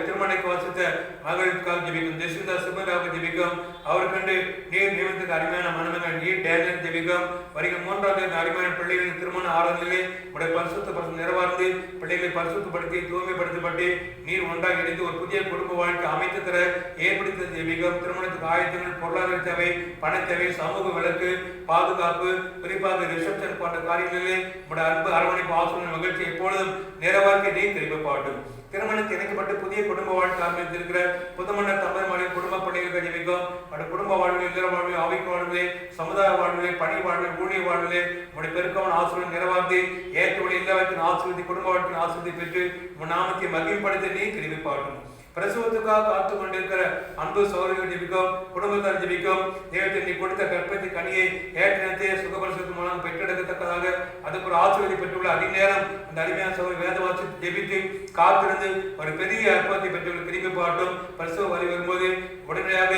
திருமணக்கு வாசித்த மகளுக்காக ஜெபிக்கும். ஜெசிந்தா சுபராக ஜெபிக்கும். அவருக்கண்டு நீர் நியமனத்துக்கு அருமையான மனமகள் நீர் டேலன் ஜெபிக்கும். வருகிற 3வது அருமையான பிள்ளைகளின் திருமண ஆராதனையிலே உடைய பரிசுத்த நிறைவார்ந்து பிள்ளைகளை பரிசுத்தப்படுத்தி தூய்மைப்படுத்தப்பட்டு நீர் ஒன்றாக இணைந்து ஒரு புதிய குடும்ப வாழ்க்கை அமைத்து தர ஏற்படுத்த ஜெபிக்கும். திருமணத்துக்கு ஆயத்தங்கள், பொருளாதார தேவை, பண தேவை, சமூக விளக்கு, பாதுகாப்பு, குறிப்பாக ரிசப்ஷன் போன்ற காரியங்களிலே உடைய அன்பு அரவணைப்பு ஆசீர்வாத மகிழ்ச்சி எப்பொழுதும் நிறைவாக்கி நீர் திரும்ப பாட்டும். திருமணத்தை இணைக்கப்பட்டு புதிய குடும்ப வாழ்க்கை அமைந்திருக்கிற புதுமண தமிழ் மொழி குடும்ப பிள்ளைகள் ஜெபிக்கும். குடும்ப வாழ்வில், இல்லற வாழ்வில், ஆவிக்கு வாழ்விலே, சமுதாய வாழ்விலே, பணி வாழ்வில், ஊழிய வாழ்விலே உடைய பெருக்கமான ஆசீர்வாதம் நிறைவாக்கி ஏற்ற வழி இல்லவாக்கின் ஆசீர்வதி குடும்ப வாழ்க்கையின் ஆசீர்வதி பெற்று உன் நாமத்தை மகிழ்ப்படுத்த நீ திரும்பி பாட்டும். பிரசவத்துக்காக காத்து கொண்டிருக்கிற அன்பு சகோதரிகள் ஜெபிக்கும், குடும்பத்தார் ஜெபிக்கும். தேவத்தை நீ கொடுத்த கற்பத்தி கனியை ஏற்றத்தை சுகபரிசத்து மூலம் பெற்றெடுக்கத்தக்கதாக அதுக்கு ஒரு ஆசீர்வாதி பெற்றுள்ள அதிநேரம் அந்த அருமையான சகோதரி வேதவாசி ஜெபித்து காத்திருந்து ஒரு பெரிய அற்புதத்தை பெற்றுள்ள திரும்பி பாட்டும். பிரசவ வரி வரும்போது உடனடியாக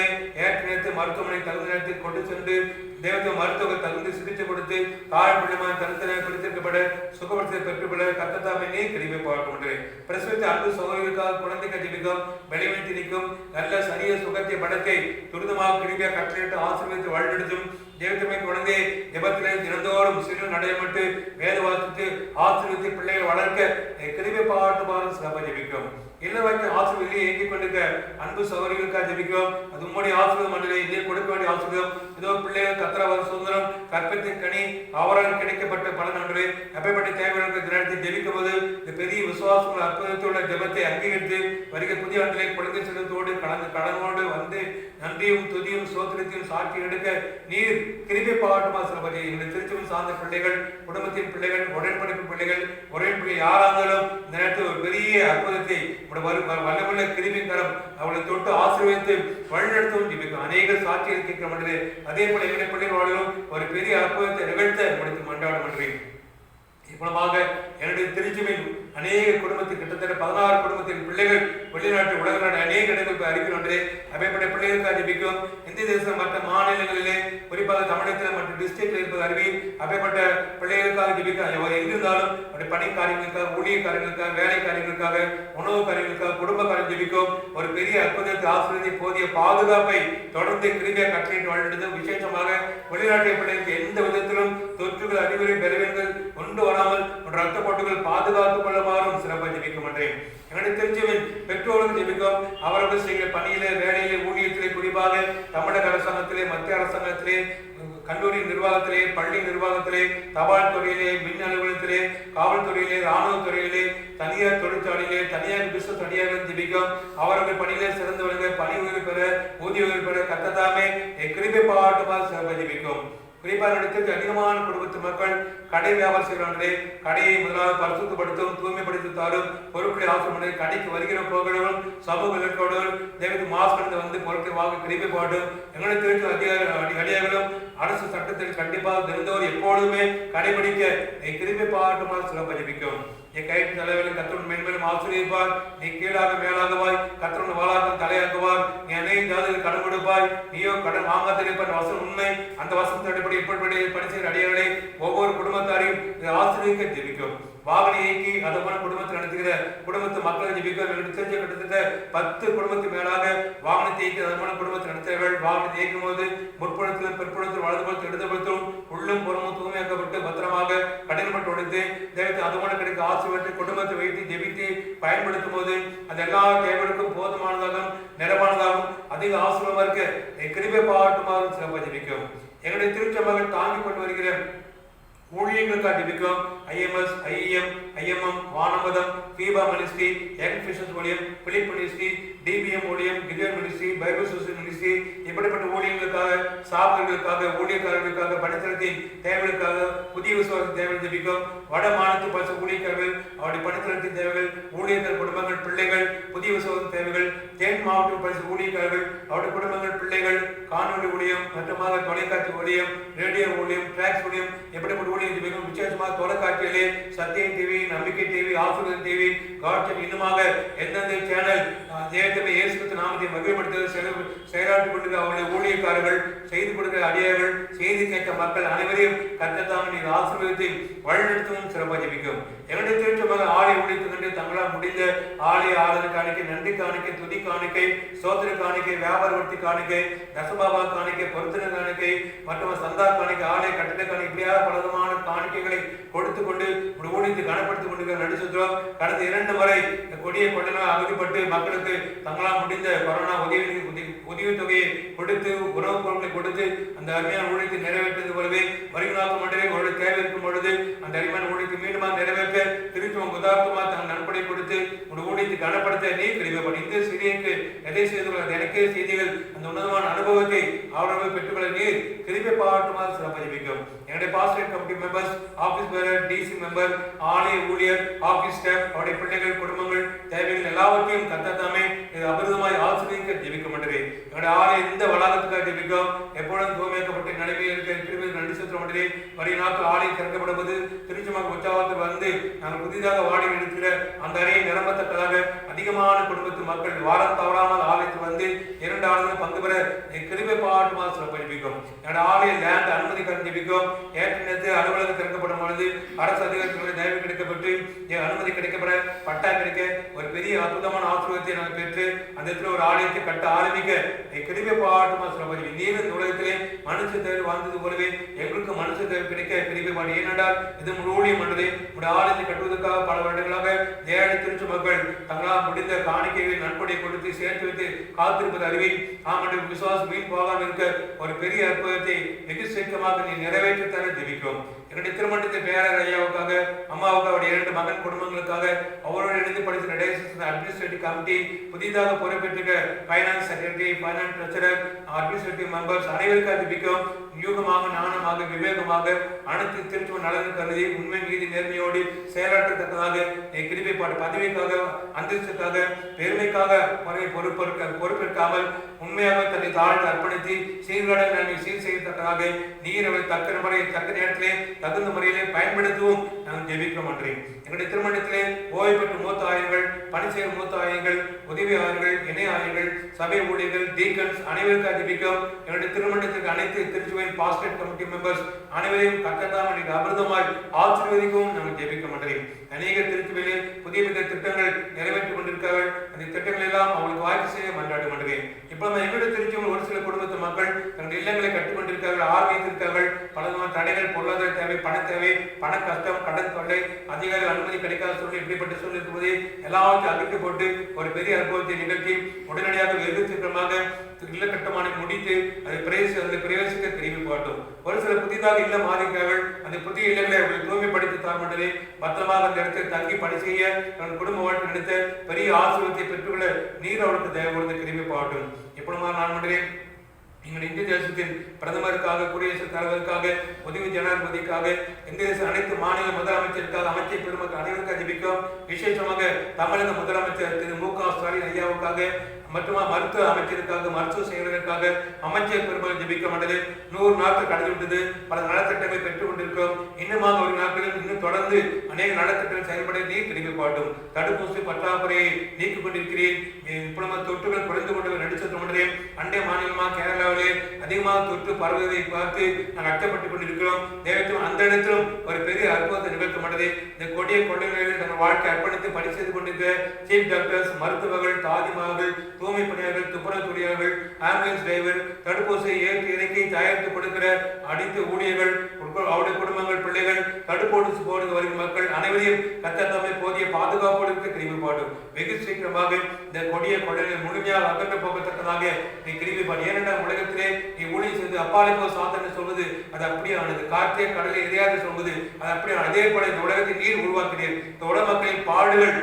ஏற்றத்தை மருத்துவமனை தகுந்த நேரத்தில் கொண்டு சென்று தேவத்தை மருத்துவர்கள் தகுந்த சிகிச்சை கொடுத்து தாய் பிள்ளைமாய் தனித்தனை பிடித்திருக்கப்பட சுகப்படுத்த பெற்றுக்கொள்ள கத்தத்தாமே கிருபை பார்க்க பிரசவித்த அன்பு சகோதரிகளுக்காக குழந்தைகள் ஜெபிக்கும் வெளிவெட்டி நிற்கும் நல்ல சரிய சுகத்தை படத்தை துரிதமாக கிருபியா கட்டளையிட்டு ஆசீர்வதித்து வழிநடத்தும் தேவத்தமை குழந்தை ஜெபத்திலே தினந்தோறும் சிறு நடையப்பட்டு வேத வாசித்து ஆசீர்வதித்து பிள்ளைகள் வளர்க்க கிருபை பாட்டுமாறும் சிறப்பாக ஜெபிக்கும். இல்லைவாய்க்கு ஆசீர்வதியை ஏங்கிக் கொண்டிருக்க அன்பு சகோதரிகளுக்காக ஜெபிக்கும். அது உம்முடைய ஆசீர்வாதம் மண்டலை இதே கொடுக்க வேண்டிய ஆசீர்வாதம். இதோ பிள்ளைகள் கத்திரவாத சுதந்திரம் கற்பித்தின் கனி அவரால் கிடைக்கப்பட்ட பலன் அன்று எப்படிப்பட்ட தேவைகளுக்கு தினத்தில் ஜெபிக்கும் போது இந்த பெரிய விசுவாசங்கள் அற்புதத்துள்ள ஜெபத்தை அங்கீகரித்து வருகிற புதிய ஆண்டிலே குழந்தை செல்வத்தோடு கடனோடு வந்து நன்றியும் துதியும் சோத்திரத்தையும் சாட்சி எடுக்க நீர் கிருபை பாட்டுமா சிலபதி எங்கள் திருச்சபை சார்ந்த பிள்ளைகள் குடும்பத்தின் பிள்ளைகள் உடன்படிப்பு பிள்ளைகள் உடன்படி யாராங்களும் இந்த நேரத்தில் ஒரு பெரிய அற்புதத்தை வல்லமுள்ள கிருபை கரம் அவளை தொட்டு ஆசீர்வதித்து வழிநடத்தவும் ஜெபிக்கும். அநேக சாட்சிகள் கேட்க மாட்டது. அதே போல எங்களுடைய பிள்ளைகளோடும் ஒரு பெரிய அற்புதத்தை நிகழ்த்த முடித்து மன்றாட மாட்டேன். மூலமாக என்னுடைய திருச்சியின் அநேக குடும்பத்தில் கிட்டத்தட்ட 16 குடும்பத்தின் பிள்ளைகள் வெளிநாட்டு உலக நாடு அநேக இடங்களுக்கு அறிவிக்கின்றே அவைப்பட்ட பிள்ளைகளுக்காக ஜெபிக்கும். இந்திய தேசம் மற்ற மாநிலங்களிலே குறிப்பாக தமிழகத்தில் மற்ற டிஸ்ட்ரிக்ட்ல இருப்பது அறிவி அவைப்பட்ட பிள்ளைகளுக்காக ஜெபிக்க எங்கிருந்தாலும் அவருடைய பணி காரியங்களுக்காக ஊழிய காரியங்களுக்காக வேலை காரியங்களுக்காக உணவு காரியங்களுக்காக குடும்ப காரியம் ஜெபிக்கும். ஒரு பெரிய அற்புதத்தை ஆசிரியத்தை போதிய பாதுகாப்பை தொடர்ந்து கிருபியா கட்டளையிட்டு வழிநடத்தும். விசேஷமாக வெளிநாட்டு பிள்ளைகளுக்கு எந்த விதத்திலும் தொற்றுகள் அறிவுரை பெறுவீர்கள் கொண்டு வராமல் ரத்த போட்டுகள் பாதுகாத்துக் கொள்ளமாறும் சிறப்பாக ஜெபிக்க மாட்டேன். எங்களுடைய திருச்சியின் பெற்றோர்கள் ஜெபிக்கும். அவர்கள் செய்கிற பணியிலே வேலையிலே ஊழியத்திலே குறிப்பாக தமிழக அரசாங்கத்திலே மத்திய அரசாங்கத்திலே கல்லூரி நிர்வாகத்திலே பள்ளி நிர்வாகத்திலே தபால் துறையிலே மின் அலுவலகத்திலே காவல்துறையிலே இராணுவ துறையிலே தனியார் தொழிற்சாலையிலே தனியார் பிசினஸ் தனியாக ஜெபிக்கும். அவர்கள் பணியிலே சிறந்தவர்கள் பணி உயர்வு பெற ஊதிய உயர்வு பெற கத்ததாமே கிருபை பாட்டுமாக சிறப்பாக ஜெபிக்கும். குறிப்பாக இடத்திற்கு அதிகமான குடும்பத்து மக்கள் கடை வியாபாரம் செய்கிறார்களே கடையை முதலாவது பரிசுத்தப்படுத்தும் தூய்மைப்படுத்தாலும் பொருட்களை ஆசிரியர் கடைக்கு வருகிற போகிறவரும் சமூக விளக்கோடும் தேவத்து மாஸ்க் கடந்து வந்து பொருட்களை வாங்க கிருபை பாடும். எங்களை திருச்சி அதிகாரிகளும் அரசு சட்டத்தில் கண்டிப்பாக தெரிந்தவர் எப்பொழுதுமே கடைபிடிக்க கிருபை பாட்டுமாக சிறப்பாக ஜெபிக்கும். என் கைட்டு தலைவர்கள் கத்தருடன் மேன்மேலும் ஆசிரியப்பார். நீ கீழாக மேலாகுவாய் கத்தருடன் வாழாக்கும் தலையாக்குவார். நீ அநேக ஜாதிகள் கடன் கொடுப்பாய் நீயோ கடன் வாங்காதிருப்பார். வசனம் உண்மை. அந்த வசனத்தை அடிப்படை எப்படி படிச்ச அடியார்களை ஒவ்வொரு குடும்பத்தாரையும் ஆசிரியக்க ஜெபிக்கும். வாகன இயக்கி அதை போல குடும்பத்தை நடத்துகிற குடும்பத்து மக்களை ஜெபிக்கும். தெரிஞ்ச கிட்டத்தட்ட 10 குடும்பத்துக்கு மேலாக வாகனத்தை இயக்கி அதை போல குடும்பத்தை நடத்துகிறவர்கள் வாகனத்தை இயக்கும் போது முற்புறத்திலும் பிற்புறத்திலும் வலதுபுறத்தில் இடதுபுறத்திலும் உள்ளும் புறமும் தூய்மையாக்கப்பட்டு பத்திரமாக கடினப்பட்டு உடைத்து தேவத்தை அது போல கிடைக்க ஆசீர்வதித்து குடும்பத்தை வைத்து ஜெபித்து பயன்படுத்தும் போது அது எல்லா தேவைகளுக்கும் போதுமானதாகவும் நிறைவானதாகவும் அதிக ஆசீர்வாதமாக இருக்க கிருபை பாட்டுமாறும் சிறப்பாக ஜெபிக்கும். எங்களுடைய திருச்சபைகள் தாங்கிக் கொண்டு வருகிற ஊழியர்களுக்காக ஜெபிக்கும். IMS, IEM, IMM, வானமதம், ஃபீபா மினிஸ்ட்ரி, யங் ஃபிஷர்ஸ் ஊழியம், பிலிப் மினிஸ்ட்ரி, DBM ஊழியம், கிதியோன் மினிஸ்ட்ரி, பைபிள் சொசைட்டி மினிஸ்ட்ரி இப்படிப்பட்ட ஊழியர்களுக்காக சாப்பிடுகளுக்காக ஊழியக்காரர்களுக்காக பணித்தளத்தின் தேவைகளுக்காக புதிய விசுவாச தேவைகள் ஜெபிக்கும். வட மாநிலத்து பச ஊழியக்காரர்கள் அவருடைய பணித்தளத்தின் தேவைகள் ஊழியர்கள் குடும்பங்கள் பிள்ளைகள் புதிய விசுவாச தேவைகள் தென் மாவட்ட பரிசு ஊழியக்காரர்கள் அவருடைய குடும்பங்கள் பிள்ளைகள் காணொலி ஊழியம் மற்றமாக தொலைக்காட்சி ஊழியம் ரேடியோ ஊழியம் டிராக்ஸ் ஊழியம் எப்படிப்பட்ட ஊழியம் ஜெபிக்கும். விசேஷமாக தொலைக்காட்சியிலே சத்தியம் டிவி நம்பிக்கை டிவி ஆசீர்வாதம் டிவி காட்சி இன்னுமாக எந்தெந்த சேனல் தேவத்தை இயேசு கிறிஸ்து நாமத்தை மகிமைப்படுத்த செயலாற்றிக் கொண்டிருக்கிற அவருடைய ஊழியக்காரர்கள் செய்து கொடுக்கிற அடியார்கள் செய்தி கேட்க மக்கள் அனைவரையும் கர்த்தர் நீர் ஆசீர்வாதத்தை வழிநடத்தவும் சிறப்பாக ஜெபிக்கும். எங்களுடைய திருச்சபை ஆலய ஊழியத்துக்கு கண்டு தங்களால் முடிந்த ஆலய ஆராதனை காணிக்கை நன்றி காணிக்கை துதி காணிக்கை சோதனை காணிக்கை வியாபார வர்த்தி காணிக்கை தசபாபா காணிக்கை பொருத்தனை காணிக்கை மற்றும் சந்தா காணிக்கை ஆலய கட்டிட காணிக்கை இப்படியாக பலவிதமான காணிக்கைகளை கொடுத்து கொண்டு ஊழியத்தை கனப்படுத்திக் கொண்டிருக்கிற நடிச்சுக்கிறோம். கடந்த 2 முறை இந்த கொடிய கொள்ளனால் அவதிப்பட்டு மக்களுக்கு தங்களால் முடிந்த கொரோனா உதவித்தொகையை கொடுத்து உணவுப் பொருட்களை கொடுத்து அந்த அருமையான ஊழியத்தை நிறைவேற்றது போலவே வருகிறாக்க மட்டுமே ஒரு தேவை இருக்கும் பொழுது அந்த அருமையான ஊழியத்தை மீண்டும் நிறைவேற்ற திருச்சி உதாரணமா தங்கள் நண்பனை கொடுத்து உங்கள் ஊழியத்தை கனப்படுத்த நீ கிருபை இந்த சிறியக்கு எதை செய்து எனக்கே செய்திகள் அந்த உன்னதமான அனுபவத்தை அவர்கள் பெற்றுக்கொள்ள நீர் கிருபை பாட்டுமாறு சிறப்பாக ஜெபிக்கும். என்னுடைய பாஸ்டர் கமிட்டி மெம்பர்ஸ் ஆபீஸ் பேரர் DC மெம்பர் ஆலய ஊழியர் ஆபீஸ் ஸ்டாஃப் அவருடைய பிள்ளைகள் குடும்பங்கள் தேவைகள் எல்லாவற்றையும் கர்த்தர் அபிரதமாய் ஆசீர்வதிக்க ஜெபிக்க மாட்டேன். என்னுடைய ஆலய இந்த வளாகத்துக்காக ஜெபிக்கும். எப்பொழுதும் தூய்மையாக்கப்பட்ட நிலைமையில் இருக்கிற நன்றி செலுத்த மாட்டேன். வரிய நாட்கள் ஆலயம் திறக்கப்படுவது திருச்சமாக உற்சாகத்தில் வந்து நாங்கள் புதிதாக வாடகை எடுக்கிற அந்த அறையை நிரம்பத்தக்கதாக அதிகமான குடும்பத்து மக்கள் வாரம் தவறாமல் ஆலயத்துக்கு வந்து 2 ஆளுநர் பங்கு பெற கிருபை பாட்டுமா சிறப்பிக்கும். என்னோட ஆலய லேண்ட் அனுமதி ஜெபிக்கும். ஏற்கனவே அலுவலகம் திறக்கப்படும் பொழுது அரசு அதிகாரிகளுடைய தயவு கிடைக்கப்பட்டு அனுமதி கிடைக்கப்பட பட்டா கிடைக்க ஒரு பெரிய அற்புதமான ஆசீர்வாதத்தை நாங்கள் பெற்று அந்த இடத்துல ஒரு ஆலயத்தை கட்ட ஆரம்பிக்க கிருபை பாட்டுமா சிறப்பிக்கும். நீர் உலகத்திலே மனுஷ தேவை வாழ்ந்தது போலவே எங்களுக்கு மனுஷ தேவை கிடைக்க கிருபை பாடு. ஏனென்றால் இது ஊழியம் என்றது உடைய ஆலயத்தை கட்டுவதற்காக பல வருடங்களாக ஏழை திருச்சி மக்கள் தங்களால் முடிந்த காணிக்கைகளை நன்கொடை கொடுத்து சேர்த்து வைத்து காத்திருப்பது அறிவை ஆமடைய விசுவாசம் மீன் போகாமல் இருக்க ஒரு பெரிய அற்புதத்தை வெகு சீக்கிரமாக நீ நிறைவேற்றத்தான ஜெபிக்கும். என்னுடைய திருமணத்தை பேரர் ஐயாவுக்காக அம்மாவுக்கு அவருடைய 2 மகன் குடும்பங்களுக்காக அவரோடு இணைந்து படித்த அட்மினிஸ்ட்ரேட்டிவ் கமிட்டி புதிதாக பொறுப்பேற்ற finance secretary, finance treasurer, administrative members அனைவருக்காக ஜெபிக்கும். யூகமாக ஞானமாக விவேகமாக அனைத்து திருச்சுவ நலன் கருதி உண்மை மீதி நேர்மையோடு செயலாற்றத்தக்கதாக கிருபை பாடு பதவிக்காக அந்தஸ்துக்காக பெருமைக்காக பொறுப்பேற்காமல் உண்மையாக தன்னை தாழ்ந்து அர்ப்பணித்து சீர்காட நன்மை சீர் செய்யத்தக்கதாக நீர் அவரை தக்க முறை தக்க நேரத்திலே தகுந்த முறையிலே பயன்படுத்தவும் நாங்கள் ஜெபிக்க மாட்டேன். எங்களுடைய திருமணத்திலே ஓய்வு பெற்ற மூத்த ஆயர்கள், பணி செய்யும் மூத்த ஆயர்கள், உதவி ஆயர்கள், இணை ஆயர்கள், சபை ஊழியர்கள், டீக்கன்ஸ் அனைவருக்காக ஜெபிக்கும். எங்களுடைய திருமணத்திற்கு அனைத்து திருச்சுவையின் பாஸ்டேட் கமிட்டி மெம்பர்ஸ் அனைவரையும் கத்ததாம் அமிர்தமாய் ஆசீர்வதிக்கவும் நாங்கள் ஜெபிக்க மாட்டேன். அநேக திருச்சுவையிலே புதிய புதிய திட்டங்கள் நிறைவேற்றிக் கொண்டிருக்கிறார்கள். அந்த திட்டங்கள் எல்லாம் அவங்களுக்கு வாய்ப்பு செய்ய மன்றாட மாட்டேன். இப்பொழுது எங்களுடைய திருச்சியில் ஒரு சில குடும்பத்து மக்கள் தங்கள் இல்லங்களை கட்டுக்கொண்டிருக்கிறார்கள், ஆரம்பித்திருக்கிறார்கள். பல தடைகள், பொருளாதார தேவை, பண தேவை, பண கஷ்டம், கடன் தொல்லை, அதிகாரி அனுமதி கிடைக்காத சூழ்நிலை, இப்படிப்பட்ட சூழ்நிலை இருக்கும்போது எல்லாவற்றையும் அகற்றி போட்டு ஒரு பெரிய அனுபவத்தை நிகழ்த்தி உடனடியாக வெகு சீக்கிரமாக இல்ல கட்டுமானம் முடித்து அதை பிரவேசிக்க திரும்பி போட்டும். ஒரு சில புதிதாக இல்லம் மாறிக்கிறார்கள். அந்த புதிய இல்லங்களை அவர்கள் தூய்மைப்படுத்தி தாமட்டே பத்திரமாக அந்த இடத்தில் தங்கி பணி செய்ய தன் குடும்ப வாழ்க்கை நினைத்த பெரிய ஆசீர்வாதத்தை பெற்றுக்கொள்ள நீர் அவளுக்கு தயவு கொடுத்து திரும்பி போகட்டும். எப்பொழுதுமா நான் மன்றேன் எங்கள் இந்திய தேசத்தின் பிரதமருக்காக, குடியரசுத் தலைவருக்காக, உதவி ஜனாதிபதிக்காக, இந்திய தேச அனைத்து மாநில முதலமைச்சருக்காக, அமைச்சர் பெருமக்கள் அனைவருக்காக ஜெபிக்கும். விசேஷமாக தமிழக முதலமைச்சர் திரு மு க ஸ்டாலின் ஐயாவுக்காக மற்றும் மருத்துவ அமைச்சருக்காக, மருத்துவ செயலருக்காக அமைச்சர் பெருமக்கள் ஜெபிக்க மாட்டது. 100 நாட்கள் கடந்து விட்டது. பல நலத்திட்டங்களை பெற்றுக் கொண்டிருக்கிறோம். இன்னுமாக ஒரு நாட்களில் இன்னும் தொடர்ந்து அநேக நலத்திட்டங்கள் செயல்பட நீர் திரும்பி பாட்டும். தடுப்பூசி பற்றாக்குறையை நீக்கிக் கொண்டிருக்கிறேன். இப்பொழுது தொற்றுகள் குறைந்து கொண்டு நடிச்சே அண்டை மாநிலமாக கேரளாவிலே அதிகமாக தொற்று பரவுவதை பார்த்து நாங்கள் அச்சப்பட்டுக் கொண்டிருக்கிறோம். தேவத்தும் அந்த இடத்திலும் ஒரு பெரிய அற்புதத்தை நிகழ்த்த மாட்டது. இந்த கொடிய கொள்ளைகளில் தங்கள் வாழ்க்கை அர்ப்பணித்து பணி செய்து கொண்டிருக்கிற சீஃப் டாக்டர்ஸ், மருத்துவர்கள், தாதிமார்கள், தூய்மை பணியாளர்கள், துப்புரவு தொழிலாளர்கள், ஆம்புலன்ஸ் டிரைவர், தடுப்பூசியை ஏற்றி இறக்கி தயாரித்து கொடுக்கிற அனைத்து ஊழியர்கள், அவருடைய குடும்பங்கள், பிள்ளைகள், தடுப்பூசி போடுவது வரும் மக்கள் அனைவரையும் கத்தத்தமை போதிய பாதுகாப்பு கிருபை பாடும். வெகு சீக்கிரமாக இந்த கொடிய கொள்ளைகளை முழுமையாக அகற்ற போகத்தக்கதாக நீ கிருபை பாடு. ஏனென்றால் உலகத்திலே நீ ஊழியம் செய்து அப்பாலை போல் சாத்தனை சொல்வது அது அப்படியே ஆனது. காற்றே கடலை எதையாது சொல்வது அது அப்படியே. அதே போல இந்த உலகத்தை நீர் உருவாக்கினீர். இந்த உலக மக்களின் பாடுகள்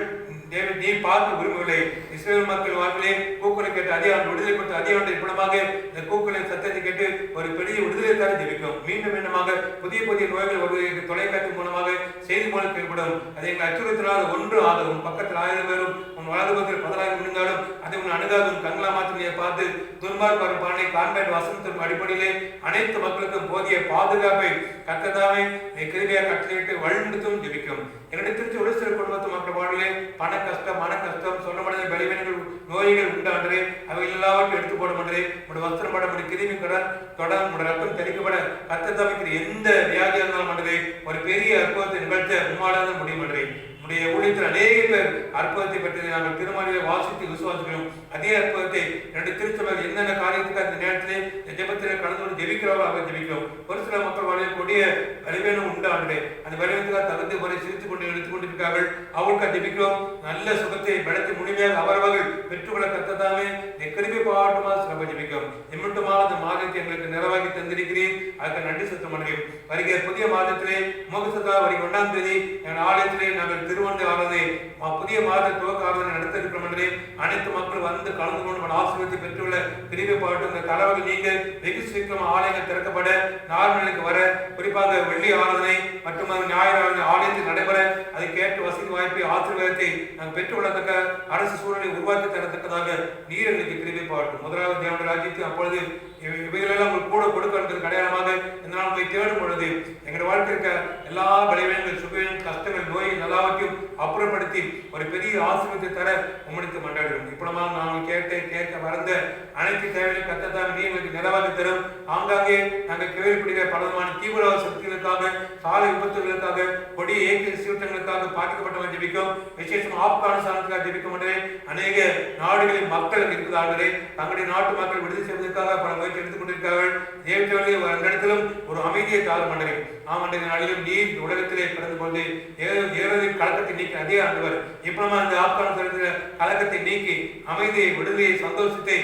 நீ பார்க்க விரும்பவில்லை. இஸ்ரேல் மக்கள் வாழ்விலே கூக்குலை கேட்டு அதிகாரம் விடுதலை கொடுத்து அதிகாரம் இப்படமாக இந்த கூக்குளின் சத்தத்தை கேட்டு ஒரு பெரிய விடுதலை தர ஜெபிக்கும். மீண்டும் மீண்டுமாக புதிய புதிய நோய்கள் வருவதற்கு தொலைக்காட்சி மூலமாக செய்தி மூலம் ஏற்படும். அதை எங்கள் அச்சுறுத்தலாத ஒன்று ஆகும். உன் பக்கத்தில் 1000 பேரும் உன் வலதுபத்தில் 10,000 முடிந்தாலும் அதை உன் அணுகாது உன் கங்களா மாற்றினையை பார்த்து துன்பார் பானை கான்பேட் வசனத்தின் அடிப்படையிலே அனைத்து மக்களுக்கும் போதிய பாதுகாப்பை கத்ததாவை கிருபையாக கட்டளையிட்டு வழிநடத்தும் ஜெபிக்கும். என்னுடைய திருச்சி ஒரு சில குடும்பத்து மக்கள் வாழ்விலே பண கஷ்டம், மன கஷ்டம், சொல்ல முடியாத பலவீனங்கள், நோய்கள் உண்டான்றே அவை எல்லாவற்றையும் எடுத்து போட மாட்டே. உடைய வஸ்திரம் பட முடிய கிருமி கடன் தொடர் உடைய ரத்தம் தெளிக்கப்பட கத்ததாவைக்கிற எந்த வியாதியாக இருந்தாலும் மாட்டே ஒரு பெரிய அற்புதத்தை நிகழ்த்த உம்மாலாத முடிய மாட்டே. உடைய ஊழியத்தில் அநேக பேர் அற்புதத்தை பெற்றது நாங்கள் திருமணியை வாசித்து விசுவாசிக்கிறோம். அதே அற்புதத்தை என்னுடைய திருச்சபையில் என்னென்ன காரியத்துக்கு அந்த நேரத்திலே ஜெபத்திலே கலந்து ஜெபிக்கிறவர்கள் அவர் ஜெபிக்கிறோம். ஒரு சில மக்கள் வாழ்க்கை கொடிய வலிவேனம் உண்டாண்டு அந்த வலிவேனத்துக்காக தகுந்த முறை சிரித்துக் கொண்டு எடுத்துக் கொண்டிருக்கிறார்கள். அவர்களுக்கு ஜெபிக்கிறோம். நல்ல சுகத்தை பலத்தை முழுமையாக அவர்கள் பெற்றுக்கொள்ள கத்ததாமே கிருபை பாட்டுமா சிறப்ப ஜெபிக்கும். எம்மட்டுமாக அந்த மாதத்தை எங்களுக்கு நிறைவாக்கி தந்திருக்கிறேன். அதுக்கு நன்றி செலுத்த முடியும். வருகிற புதிய மாதத்திலே முகசதா வருகிற 1ஆம் தேதி எங்கள் ஆலயத்திலே நாங்கள் திருவண்ணை ஆராதனை புதிய மாத துவக்க ஆராதனை நடத்த இருக்கிறோம் என்று அனைத்து மக்கள் வந்து கலந்து கொண்டு ஆசீர்வாதத்தை பெற்றுள்ள கிருபை பாட்டு இந்த தலைவர்கள் நீங்க வெகு சீக்கிரம் ஆலயங்கள் திறக்கப்பட நார்மலுக்கு வர குறிப்பாக வெள்ளி ஆராதனை மற்றும் ஞாயிறு ஆலயத்தில் நடைபெற அதை கேட்டு வசதி வாய்ப்பை ஆசீர்வாதத்தை நாங்கள் பெற்றுள்ளதற்க அரசு சூழலை உருவாக்கி தரத்தக்கதாக நீர் எங்களுக்கு கிருபை பாட்டும். முதலாவது தேவனுடைய ராஜ்யத்தை அப்பொழுது இவைகளெல்லாம் உங்களுக்கு கூட கொடுக்கிறது அடையாளமாக இந்த நாள் போய் தேடும் பொழுது எங்களுடைய வாழ்க்கை இருக்க எல்லா பலவீனங்கள், சுகவீனம், கஷ்டங்கள், நோய் எல்லாவற்றையும் அப்புறப்படுத்தி ஒரு பெரிய ஆசீர்வாதத்தை தர உங்களுடைய வளர்ந்த அனைத்து தேவைகளையும் கர்த்தர் நீ எங்களுக்கு நிறைவாக தரும். ஆங்காங்கே நாங்கள் கேள்விப்படுகிற பலவிதமான தீவிரவாத சக்திகளுக்காக, சாலை விபத்துகளுக்காக, கொடிய இயற்கை சீற்றங்களுக்காக பாதிக்கப்பட்டவர்கள் ஜெபிக்கும். விசேஷம் ஆப்கானிஸ்தானுக்காக ஜெபிக்க மாட்டேன். அநேக நாடுகளின் மக்கள் இருக்கிறார்களே, தங்களுடைய நாட்டு மக்கள் விடுதலை செய்வதற்காக பல முயற்சி எடுத்துக் கொண்டிருக்கிறார்கள். தேவத்தவர்களே அந்த இடத்திலும் ஒரு அமைதியை தாழ மாட்டேன். ஆமாண்டே நாளிலும் நீர் உலகத்திலே பிறந்து கொண்டு ஏறதில் கலக்கத்தை நீக்கி அதே ஆண்டவர் இப்பமா அந்த ஆப்கானிஸ்தானத்தில் கலக்கத்தை நீக்கி அமைதியை, விடுதலையை, சந்தோஷத்தை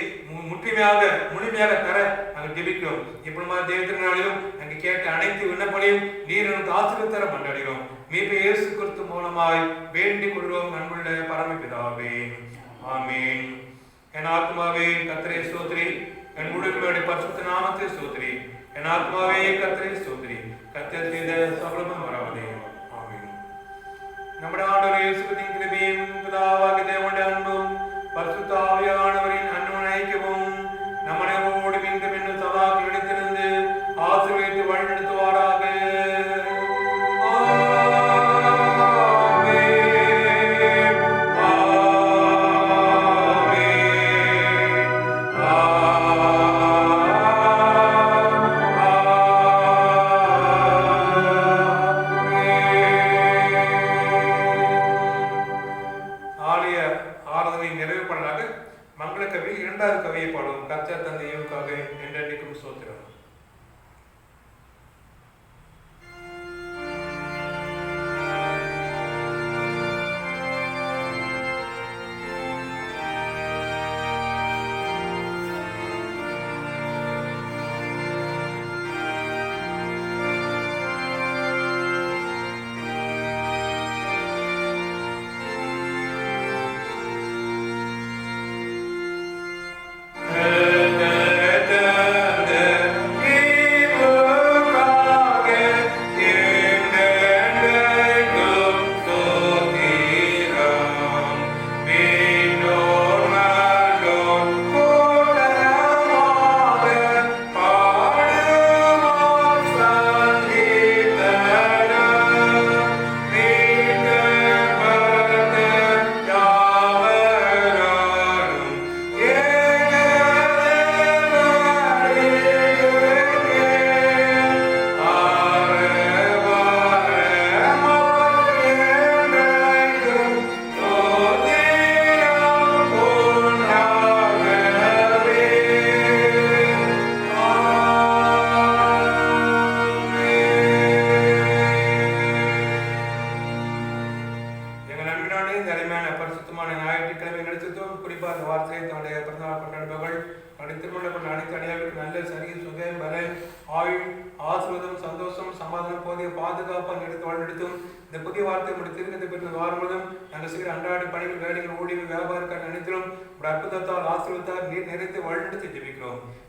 முழுமையாக தர நாங்கள் ஜெபிக்கிறோம். இப்பமா தேவத்தினாலும் நாங்கள் கேட்ட அனைத்து விண்ணப்பங்களையும் நீர் எனக்கு ஆசீர்வாதம் தர மன்றாடுகிறோம். மீட்பு இயேசு கிறிஸ்து மூலமாய் வேண்டிக் கொள்கிறோம் அன்புள்ள பரமபிதாவே, ஆமென். என் ஆத்மாவே கர்த்தரை ஸ்தோத்திரி, என் முழுமையுடைய பரிசுத்த நாமத்தை ஸ்தோத்திரி. என் ஆத்மாவே கர்த்தரை ஸ்தோத்திரி, கர்த்தர் செய்த சகலமும் மறவாதே. ஆமென். നമ്മുടെ ஆண்டவர் இயேசு கிறிஸ்துவின் கிருபையும் பிதாவாகிய தேவனுடைய அன்பும் பரிசுத்த ஆவியானவரின் ஐக்கியமும் நம்மளோடு மீண்டும் இன்னும் சதா கிடைத்திருந்து ஆசீர்வதித்து வழிநடத்துவாராக. இரண்டாவது கவியை பாடுவோம். கர்த்தர் தந்த ஈவுக்காக என்றென்றைக்கும் ஸ்தோத்திரம்.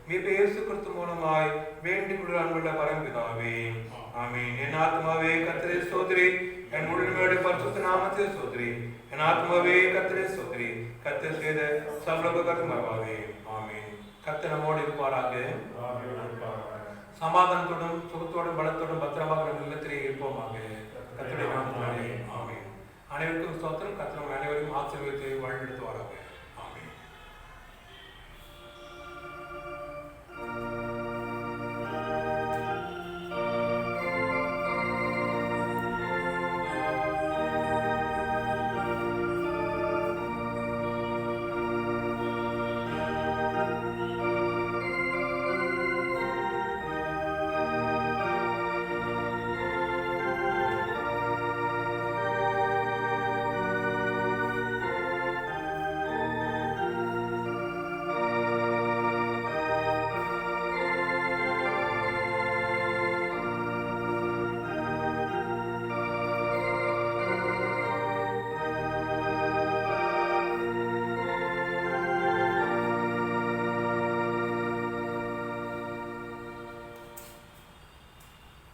மீட்பு இயேசு கிறிஸ்து மூலமாய் வேண்டிக் கொள்கிற அன்புள்ள பரமபிதாவே, ஆமென். என் ஆத்மாவே கர்த்தரை ஸ்தோத்திரி, என் முழுமையுடைய பரிசுத்த நாமத்தை ஸ்தோத்திரி. என் ஆத்மாவே கர்த்தரை ஸ்தோத்திரி, கர்த்தர் செய்த சகல உபகாரத்தை மறவாதே. ஆமென். கர்த்தர் நம்மோடு இருப்பாராக. சமாதானத்தோடும் சுகத்தோடும் பலத்தோடும் பத்திரமாக நம் இல்லத்திலே இருப்போமாக. கர்த்தருடைய நாமத்தினாலே ஆமென். அனைவருக்கும் ஸ்தோத்திரம். கர்த்தர் அனைவரையும் ஆசீர்வதித்து வழிநடத்துவாராக.